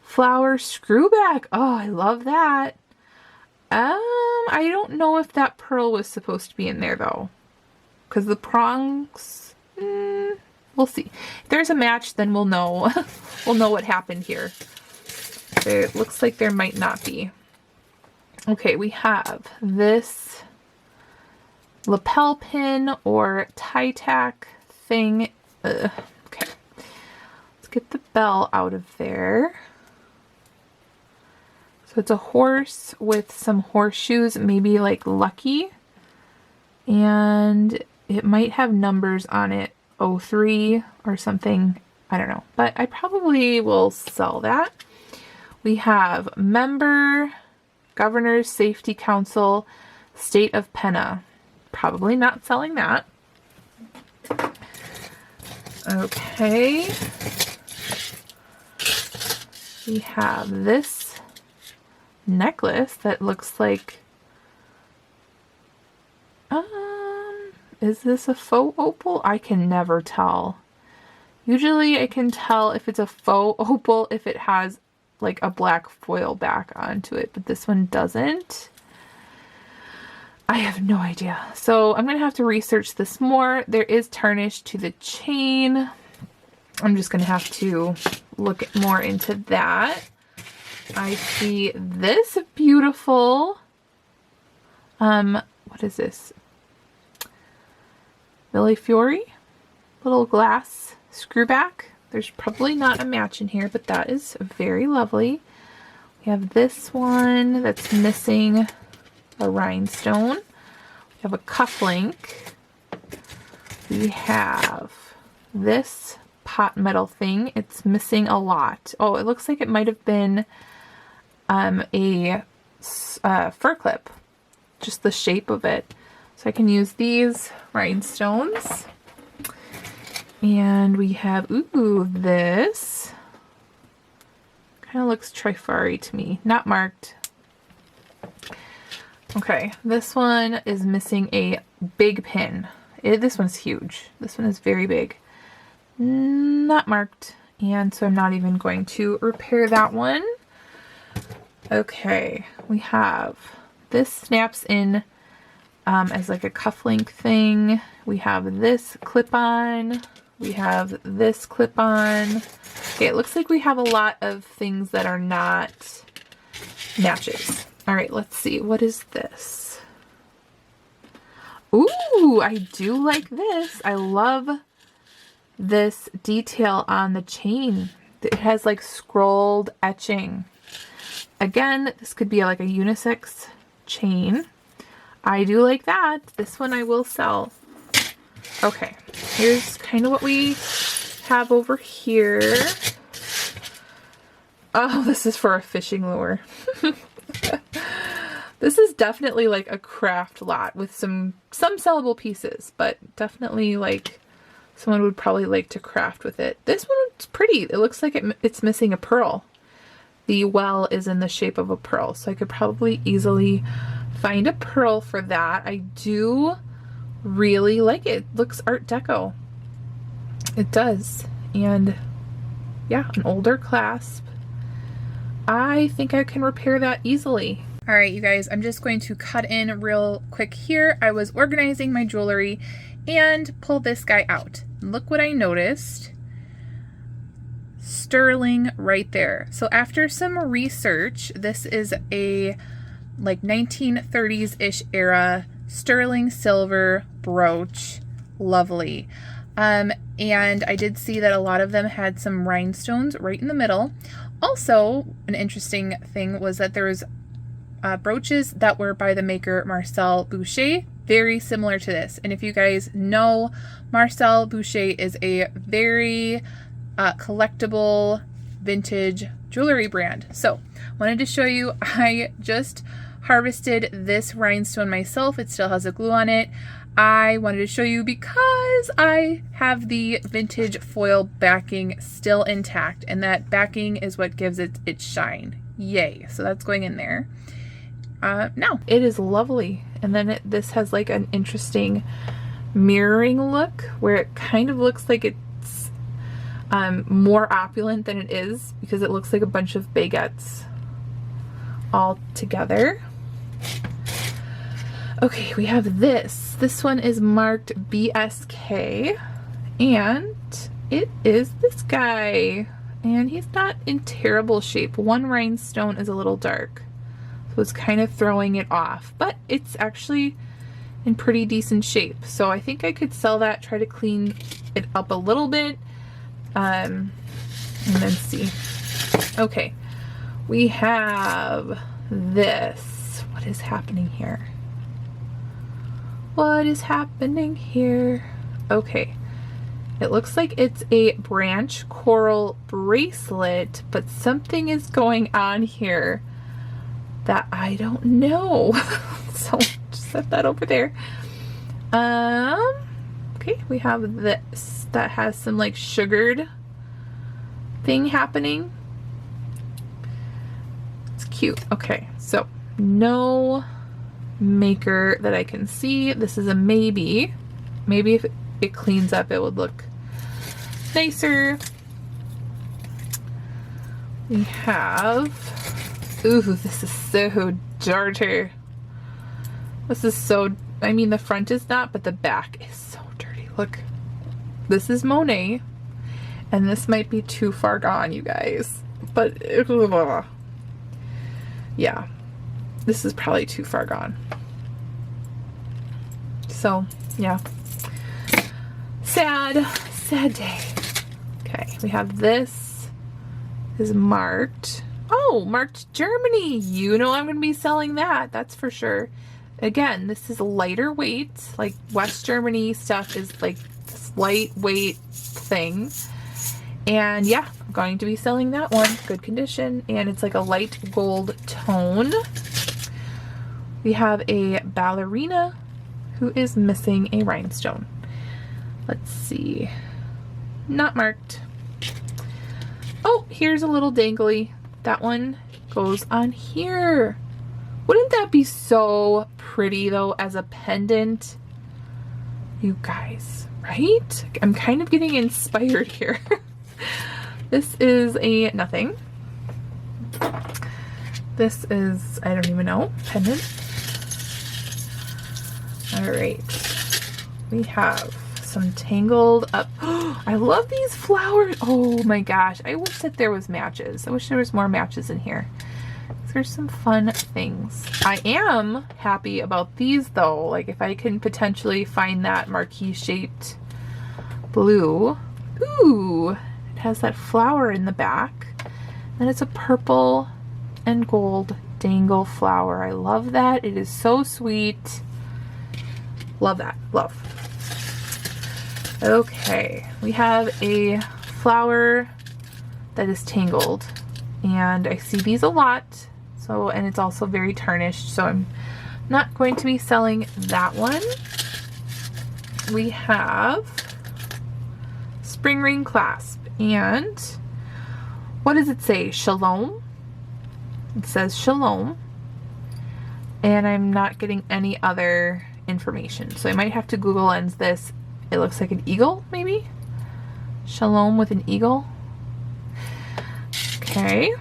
flower screwback. Oh, I love that. I don't know if that pearl was supposed to be in there though, because the prongs, we'll see. If there's a match, then we'll know. We'll know what happened here. It looks like there might not be. Okay, we have this lapel pin or tie tack thing. Okay, let's get the bell out of there. So it's a horse with some horseshoes, maybe like Lucky, and it might have numbers on it, 03 or something. I don't know, but I probably will sell that. We have member, Governor's Safety Council, State of Penna. Probably not selling that. Okay. We have this necklace that looks like, is this a faux opal? I can never tell. Usually I can tell if it's a faux opal if it has like a black foil back onto it, but this one doesn't. I have no idea. So I'm gonna have to research this more. There is tarnish to the chain. I'm just gonna have to look more into that. I see this beautiful, what is this? Millefiori? Little glass screwback. There's probably not a match in here, but that is very lovely. We have this one that's missing a rhinestone. We have a cufflink. We have this pot metal thing. It's missing a lot. Oh, it looks like it might have been a fur clip, just the shape of it. So I can use these rhinestones. And we have, ooh, this. Kind of looks Trifari to me. Not marked. Okay, this one is missing a big pin. This one's huge. This one is very big. Not marked. And so I'm not even going to repair that one. Okay, we have this snaps in as like a cufflink thing. We have this clip-on. We have this clip-on. Okay, it looks like we have a lot of things that are not matches. All right, let's see. What is this? Ooh, I do like this. I love this detail on the chain. It has like scrolled etching. Again, this could be like a unisex chain. I do like that. This one I will sell. Okay, here's kind of what we have over here. Oh, this is for a fishing lure. This is definitely like a craft lot with some sellable pieces, but definitely like someone would probably like to craft with it. This one's pretty. It looks like it's missing a pearl. The well is in the shape of a pearl, so I could probably easily find a pearl for that. I do really like it. It looks Art Deco. It does. And yeah, an older clasp. I think I can repair that easily. All right, you guys, I'm just going to cut in real quick here. I was organizing my jewelry and pull this guy out. Look what I noticed. Sterling right there. So after some research, this is a like 1930s-ish era sterling silver brooch. Lovely. And I did see that a lot of them had some rhinestones right in the middle. Also, an interesting thing was that there was brooches that were by the maker Marcel Boucher, very similar to this. And if you guys know, Marcel Boucher is a very collectible vintage jewelry brand. So wanted to show you, I just harvested this rhinestone myself. It still has a glue on it. I wanted to show you because I have the vintage foil backing still intact, and that backing is what gives it its shine. Yay. So that's going in there. Now it is lovely. And then this has like an interesting mirroring look where it kind of looks like it's more opulent than it is, because it looks like a bunch of baguettes all together. Okay, we have this. This one is marked BSK, and it is this guy. And he's not in terrible shape. One rhinestone is a little dark, so it's kind of throwing it off, but it's actually in pretty decent shape. So I think I could sell that, try to clean it up a little bit, and then see. Okay, we have this. What is happening here? What is happening here? Okay. It looks like it's a branch coral bracelet, but something is going on here that I don't know. So just set that over there. Okay, we have this that has some like sugared thing happening. It's cute. Okay, so no maker that I can see. This is a maybe. Maybe if it cleans up, it would look nicer. We have, ooh, this is so dirty. This is so, I mean, the front is not, but the back is so dirty. Look, this is Monet, and this might be too far gone, you guys, but yeah, this is probably too far gone. So yeah, sad day. Okay, we have this is marked. Oh, marked Germany. You know I'm going to be selling that. That's for sure. Again, this is lighter weight. Like West Germany stuff is like this lightweight thing. And yeah, I'm going to be selling that one. Good condition. And it's like a light gold tone. We have a ballerina who is missing a rhinestone. Let's see. not marked. Oh, here's a little dangly. That one goes on here. Wouldn't that be so pretty though as a pendant? You guys, right? I'm kind of getting inspired here. This is a nothing. This is, I don't even know, pendant. All right, we have some tangled up. I love these flowers. Oh my gosh, I wish that there was matches. I wish there was more matches in here. There's some fun things. I am happy about these though. Like if I can potentially find that marquee shaped blue. Ooh, it has that flower in the back. And it's a purple and gold dangle flower. I love that. It is so sweet. Love that. Love. Okay, we have a flower that is tangled. And I see these a lot. So, and it's also very tarnished, so I'm not going to be selling that one. We have Spring Ring Clasp, and what does it say? Shalom? It says Shalom, and I'm not getting any other information, so I might have to Google Lens this. It looks like an eagle, maybe? Shalom with an eagle. Okay.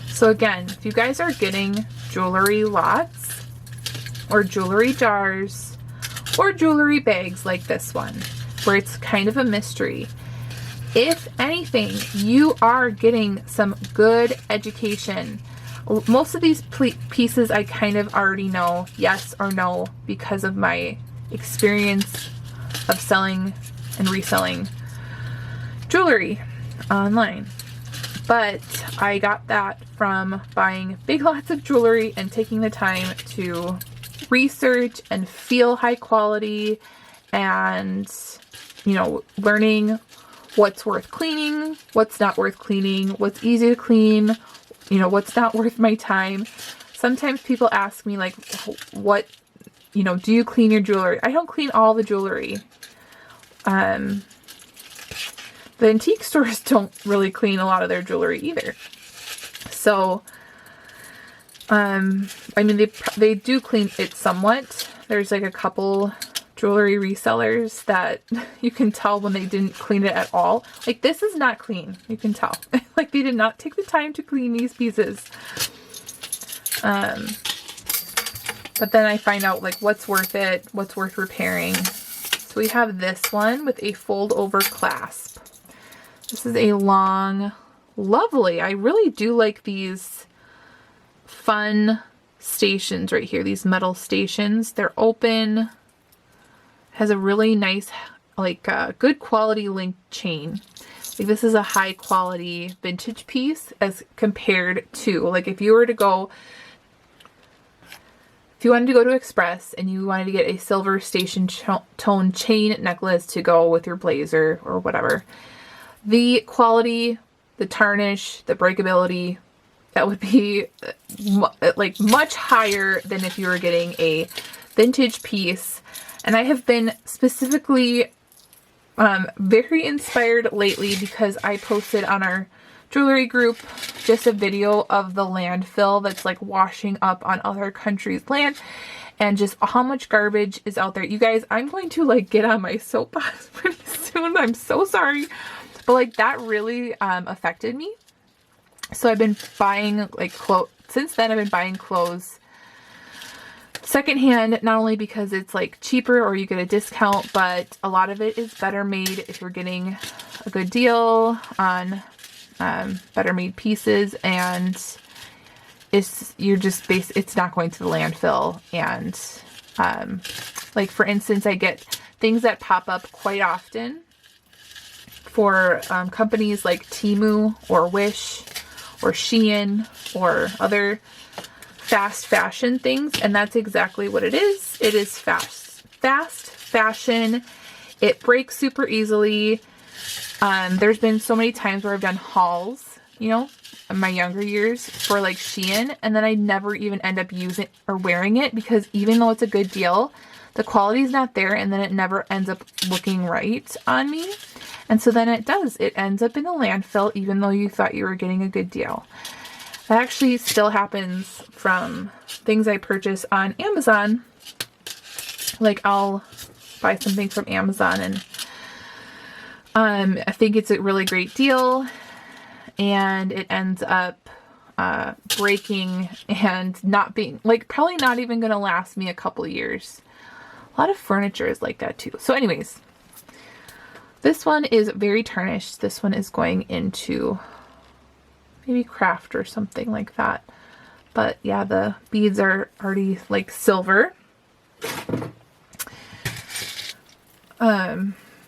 So again, if you guys are getting jewelry lots or jewelry jars or jewelry bags like this one, where it's kind of a mystery, if anything, you are getting some good education. Most of these pieces I kind of already know yes or no because of my experience of selling and reselling jewelry online. But I got that from buying big lots of jewelry and taking the time to research and feel high quality and, you know, learning what's worth cleaning, what's not worth cleaning, what's easy to clean, you know, what's not worth my time. Sometimes people ask me like, what, you know, do you clean your jewelry? I don't clean all the jewelry. The antique stores don't really clean a lot of their jewelry either. So, I mean, they do clean it somewhat. There's like a couple jewelry resellers that you can tell when they didn't clean it at all. Like this is not clean. You can tell. Like they did not take the time to clean these pieces. But then I find out like what's worth it, what's worth repairing. So we have this one with a fold over clasp. This is a long, lovely. I really do like these fun stations right here. These metal stations. They're open. Has a really nice, like, good quality link chain. Like this is a high quality vintage piece as compared to, like, if you were to go, if you wanted to go to Express and you wanted to get a silver station tone chain necklace to go with your blazer or whatever, the quality, the tarnish, the breakability, that would be like much higher than if you were getting a vintage piece. And I have been specifically very inspired lately because I posted on our jewelry group just a video of the landfill that's like washing up on other countries' land and just how much garbage is out there. You guys, I'm going to like get on my soapbox pretty soon. I'm so sorry. But like that really affected me. So I've been buying like clothes. Since then I've been buying clothes secondhand, not only because it's like cheaper or you get a discount, but a lot of it is better made if you're getting a good deal on better made pieces, and it's not going to the landfill. And like for instance, I get things that pop up quite often for companies like Temu or Wish or Shein or other fast fashion things, and that's exactly what it is. It is fast fashion. It breaks super easily. There's been so many times where I've done hauls, you know, in my younger years for like Shein, and then I never even end up using or wearing it because even though it's a good deal, the quality's not there, and then it never ends up looking right on me. And so then it ends up in the landfill even though you thought you were getting a good deal. That actually still happens from things I purchase on Amazon. Like I'll buy something from Amazon and I think it's a really great deal, and it ends up breaking and not being, like, probably not even going to last me a couple years. A lot of furniture is like that too. So anyways, this one is very tarnished. This one is going into maybe craft or something like that. But yeah, the beads are already like silver.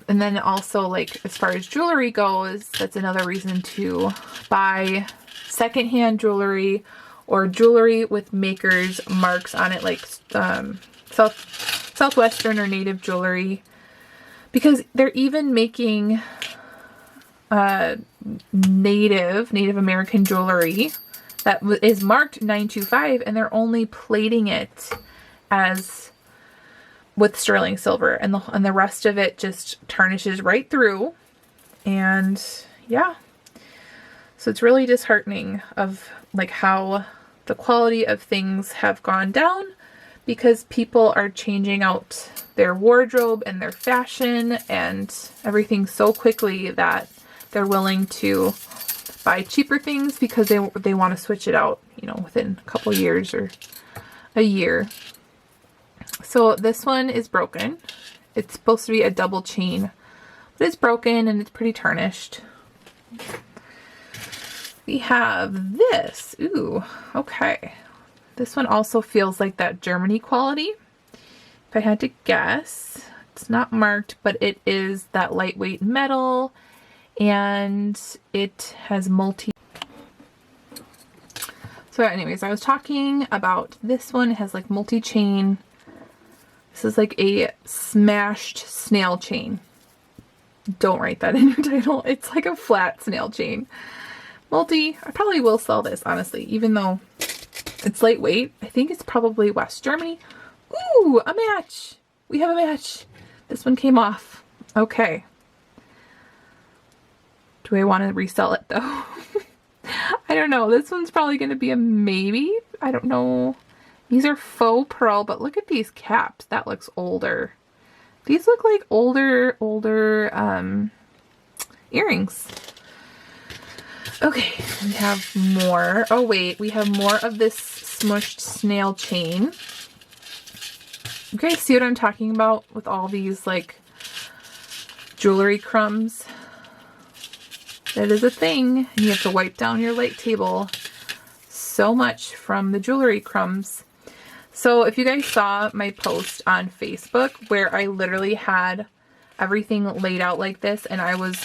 And then also, like, as far as jewelry goes, that's another reason to buy secondhand jewelry or jewelry with makers marks on it, like Southwestern or native jewelry, because they're even making Native American jewelry that is marked 925, and they're only plating it as with sterling silver, and the rest of it just tarnishes right through. And yeah, so it's really disheartening of like how the quality of things have gone down because people are changing out their wardrobe and their fashion and everything so quickly that they're willing to buy cheaper things because they want to switch it out, you know, within a couple years or a year. So this one is broken. It's supposed to be a double chain, but it's broken and it's pretty tarnished. We have this. Ooh, okay. This one also feels like that Germany quality. If I had to guess, it's not marked, but it is that lightweight metal, and it has So anyways, I was talking about this one. It has like multi-chain. This is like a smashed snail chain. Don't write that in your title. It's like a flat snail chain. I probably will sell this, honestly, even though it's lightweight. I think it's probably West Germany. Ooh, a match. We have a match. This one came off. Okay. Do I want to resell it though? I don't know. This one's probably going to be a maybe. I don't know. These are faux pearl, but look at these caps. That looks older. These look like older earrings. Okay, we have more. Oh wait, we have more of this smushed snail chain. You guys see what I'm talking about with all these like jewelry crumbs? That is a thing. And you have to wipe down your light table so much from the jewelry crumbs. So if you guys saw my post on Facebook where I literally had everything laid out like this, and I was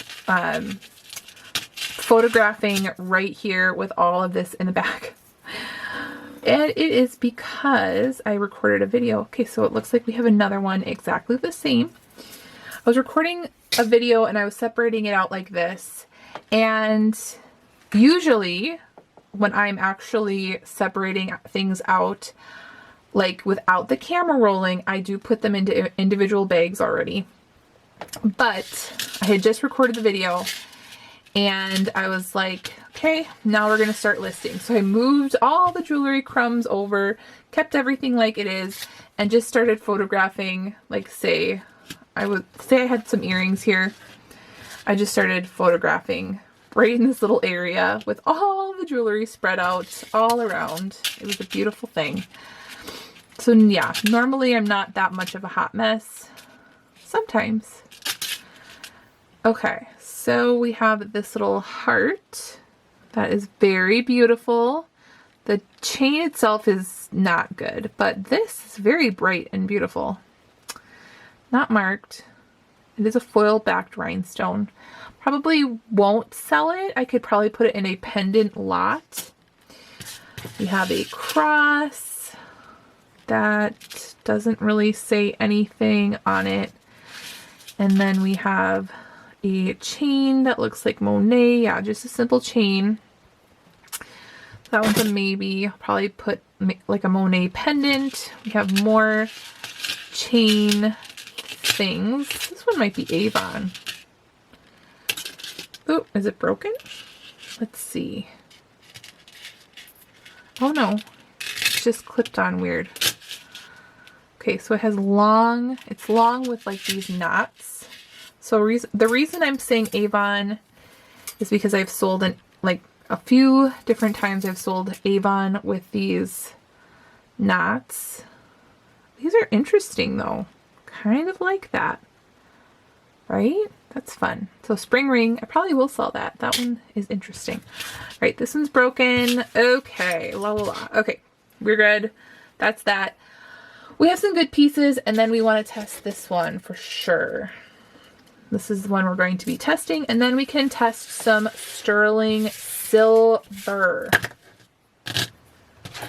photographing right here with all of this in the back. And it is because I recorded a video. Okay, so it looks like we have another one exactly the same. I was recording a video and I was separating it out like this. And usually when I'm actually separating things out, like without the camera rolling, I do put them into individual bags already. But I had just recorded the video and I was like, okay, now we're gonna start listing. So I moved all the jewelry crumbs over, kept everything like it is, and just started photographing, like say I had some earrings here. I just started photographing right in this little area with all the jewelry spread out all around. It was a beautiful thing. So yeah, normally I'm not that much of a hot mess. Sometimes. Okay, so we have this little heart that is very beautiful. The chain itself is not good, but this is very bright and beautiful. Not marked. It is a foil backed rhinestone. Probably won't sell it. I could probably put it in a pendant lot. We have a cross that doesn't really say anything on it. And then we have a chain that looks like Monet. Yeah, just a simple chain. That one's a maybe. I'll probably put like a Monet pendant. We have more chain things. This one might be Avon. Oh, is it broken? Let's see. Oh no, it's just clipped on weird. Okay, so it has long, it's long with like these knots. So the reason I'm saying Avon is because I've sold like a few different times I've sold Avon with these knots. These are interesting though. Kind of like that. Right? That's fun. So spring ring, I probably will sell that. That one is interesting. All right, this one's broken. Okay, la la la. Okay, we're good. That's that. We have some good pieces, and then we want to test this one for sure. This is the one we're going to be testing, and then we can test some sterling silver.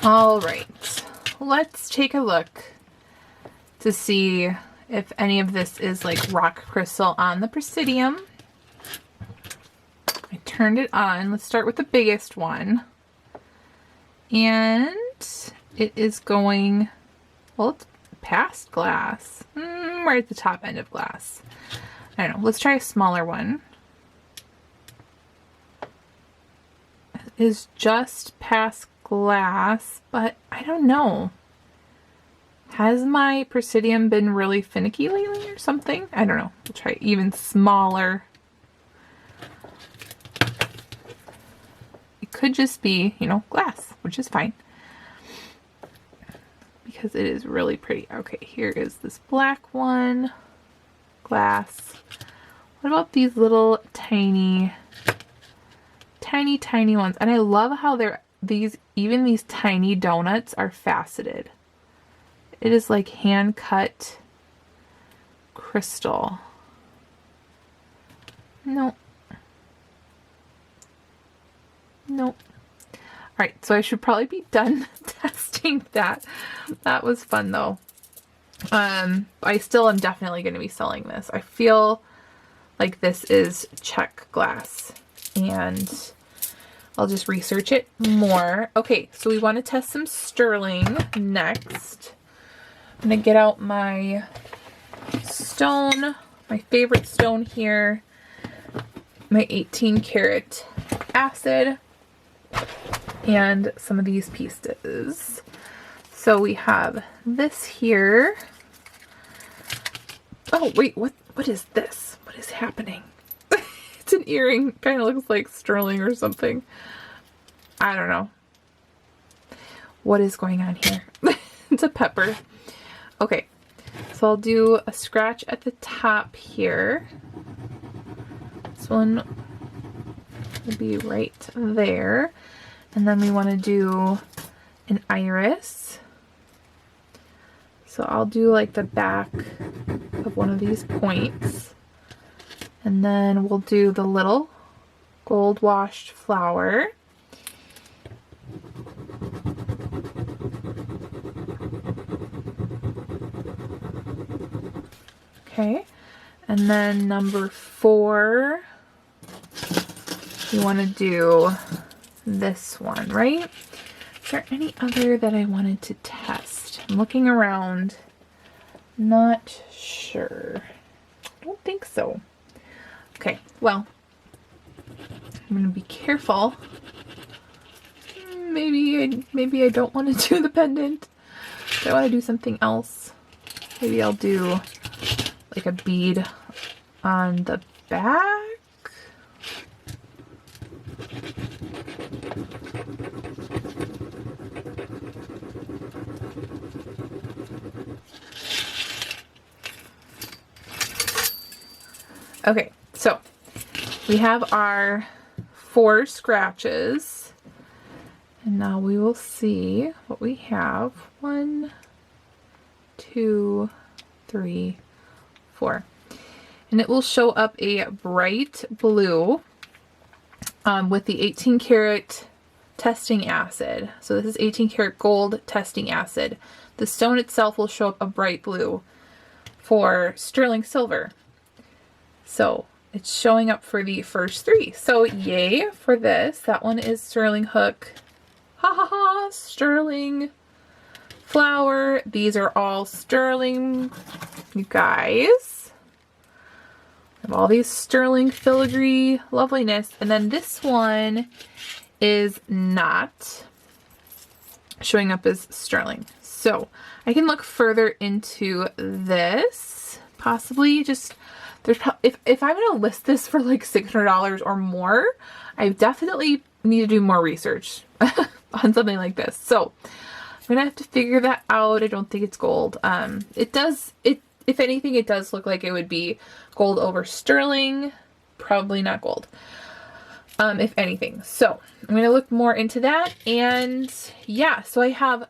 All right, let's take a look to see if any of this is like rock crystal on the Presidium. I turned it on. Let's start with the biggest one. And it is going, well, it's past glass. We're at the top end of glass. I don't know. Let's try a smaller one. It is just past glass, but I don't know. Has my Presidium been really finicky lately or something? I don't know. We'll try even smaller. It could just be, you know, glass, which is fine. Because it is really pretty. Okay, here is this black one. Glass. What about these little tiny ones? And I love how even these tiny donuts are faceted. It is like hand cut crystal. Nope. Nope. Alright, so I should probably be done testing that. That was fun though. I still am definitely going to be selling this. I feel like this is check glass, and I'll just research it more. Okay, so we want to test some sterling next. I'm going to get out my stone, my favorite stone here, my 18 karat acid, and some of these pieces. So we have this here. Oh wait, what is this? What is happening? It's an earring. Kind of looks like sterling or something. I don't know. What is going on here? It's a pepper. Okay, so I'll do a scratch at the top here. This one will be right there. And then we want to do an iris. So I'll do like the back of one of these points. And then we'll do the little gold washed flower. Okay, and then number 4, you want to do this one, right? Is there any other that I wanted to test? I'm looking around, not sure. I don't think so. Okay, well, I'm going to be careful. Maybe I don't want to do the pendant. Do I want to do something else? Maybe I'll do like a bead on the back. Okay, so we have our 4 scratches, and now we will see what we have. 1, 2, 3, 4. And it will show up a bright blue with the 18 karat testing acid. So this is 18 karat gold testing acid. The stone itself will show up a bright blue for sterling silver. So it's showing up for the first 3. So yay for this. That one is sterling hook. Ha ha ha, sterling flower. These are all sterling, you guys. I have all these sterling filigree loveliness. And then this one is not showing up as sterling. So I can look further into this, possibly. Just there's if I'm gonna list this for like $600 or more, I definitely need to do more research on something like this. So I'm gonna have to figure that out. I don't think it's gold. If anything, it does look like it would be gold over sterling. Probably not gold. If anything. So I'm gonna look more into that. And yeah, so I have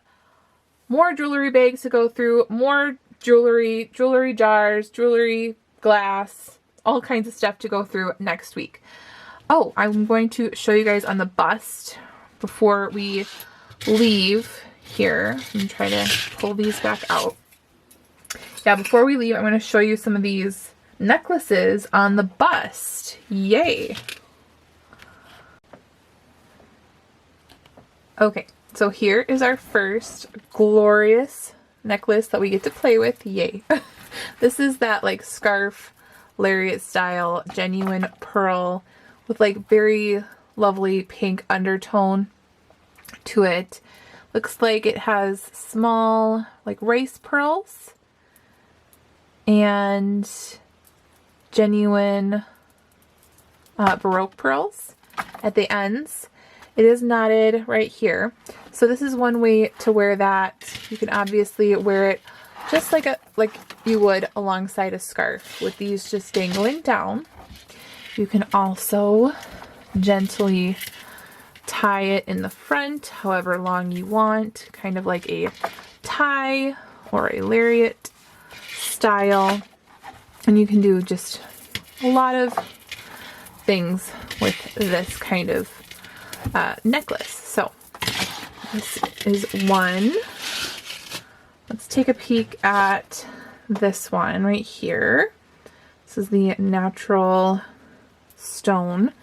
more jewelry bags to go through, more jewelry jars, jewelry glass, all kinds of stuff to go through next week. Oh, I'm going to show you guys on the bust before we leave here. I'm gonna try to pull these back out. Yeah, before we leave, I'm going to show you some of these necklaces on the bust. Yay! Okay, so here is our first glorious necklace that we get to play with. Yay! This is that like scarf lariat style genuine pearl with like very lovely pink undertone to it. Looks like it has small like rice pearls and genuine Baroque pearls at the ends. It is knotted right here. So this is one way to wear that. You can obviously wear it just like you would alongside a scarf with these just dangling down. You can also gently tie it in the front however long you want, kind of like a tie or a lariat style. And you can do just a lot of things with this kind of necklace. So this is one. Let's take a peek at this one right here. This is the natural stone.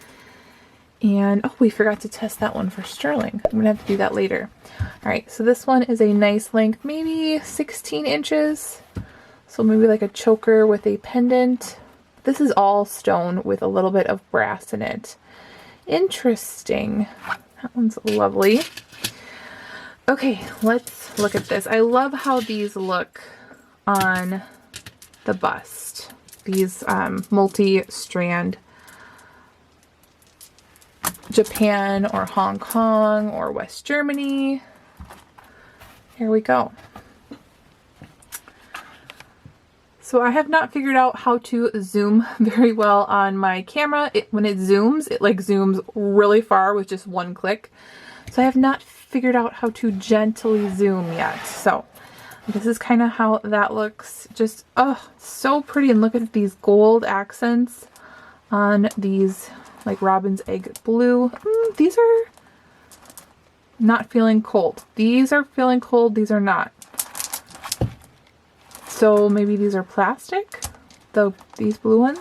And oh, we forgot to test that one for sterling. I'm gonna have to do that later. All right, so this one is a nice length, maybe 16 inches. So maybe like a choker with a pendant. This is all stone with a little bit of brass in it. Interesting. That one's lovely. Okay, let's look at this. I love how these look on the bust. These multi-strand Japan or Hong Kong or West Germany. Here we go. So I have not figured out how to zoom very well on my camera. When it zooms, it like zooms really far with just one click. So I have not figured out how to gently zoom yet. So this is kind of how that looks. Just, oh, so pretty. And look at these gold accents on these like robin's egg blue. These are not feeling cold. These are feeling cold. These are not. So maybe these are plastic, these blue ones.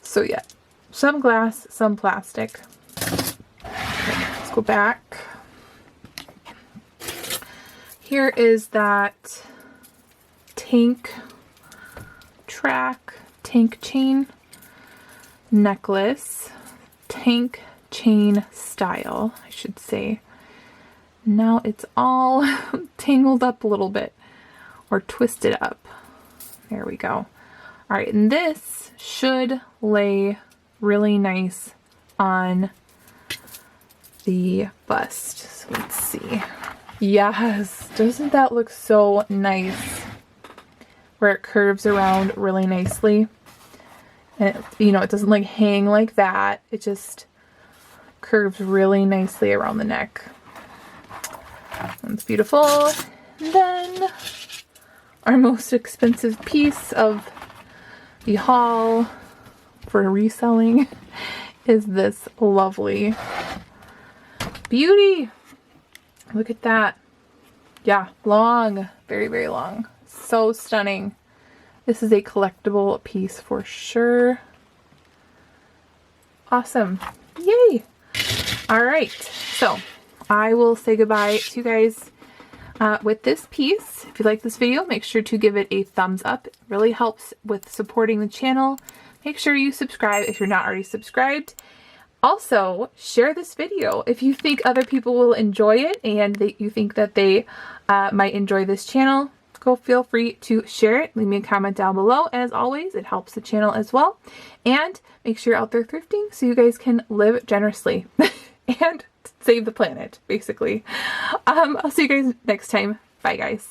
So yeah, some glass, some plastic. Okay, let's go back. Here is that tank chain necklace, tank chain style, I should say. Now it's all tangled up a little bit. Or twisted up. There we go. All right, and this should lay really nice on the bust. So let's see. Yes, doesn't that look so nice? Where it curves around really nicely. And it doesn't like hang like that. It just curves really nicely around the neck. That's beautiful. And then our most expensive piece of the haul for reselling is this lovely beauty. Look at that. Yeah, long, very, very long. So stunning. This is a collectible piece for sure. Awesome. Yay. All right. So I will say goodbye to you guys with this piece. If you like this video, make sure to give it a thumbs up. It really helps with supporting the channel. Make sure you subscribe if you're not already subscribed. Also, share this video if you think other people will enjoy it and you think that they might enjoy this channel. Go feel free to share it. Leave me a comment down below. As always, it helps the channel as well. And make sure you're out there thrifting so you guys can live generously and save the planet, basically. I'll see you guys next time. Bye, guys.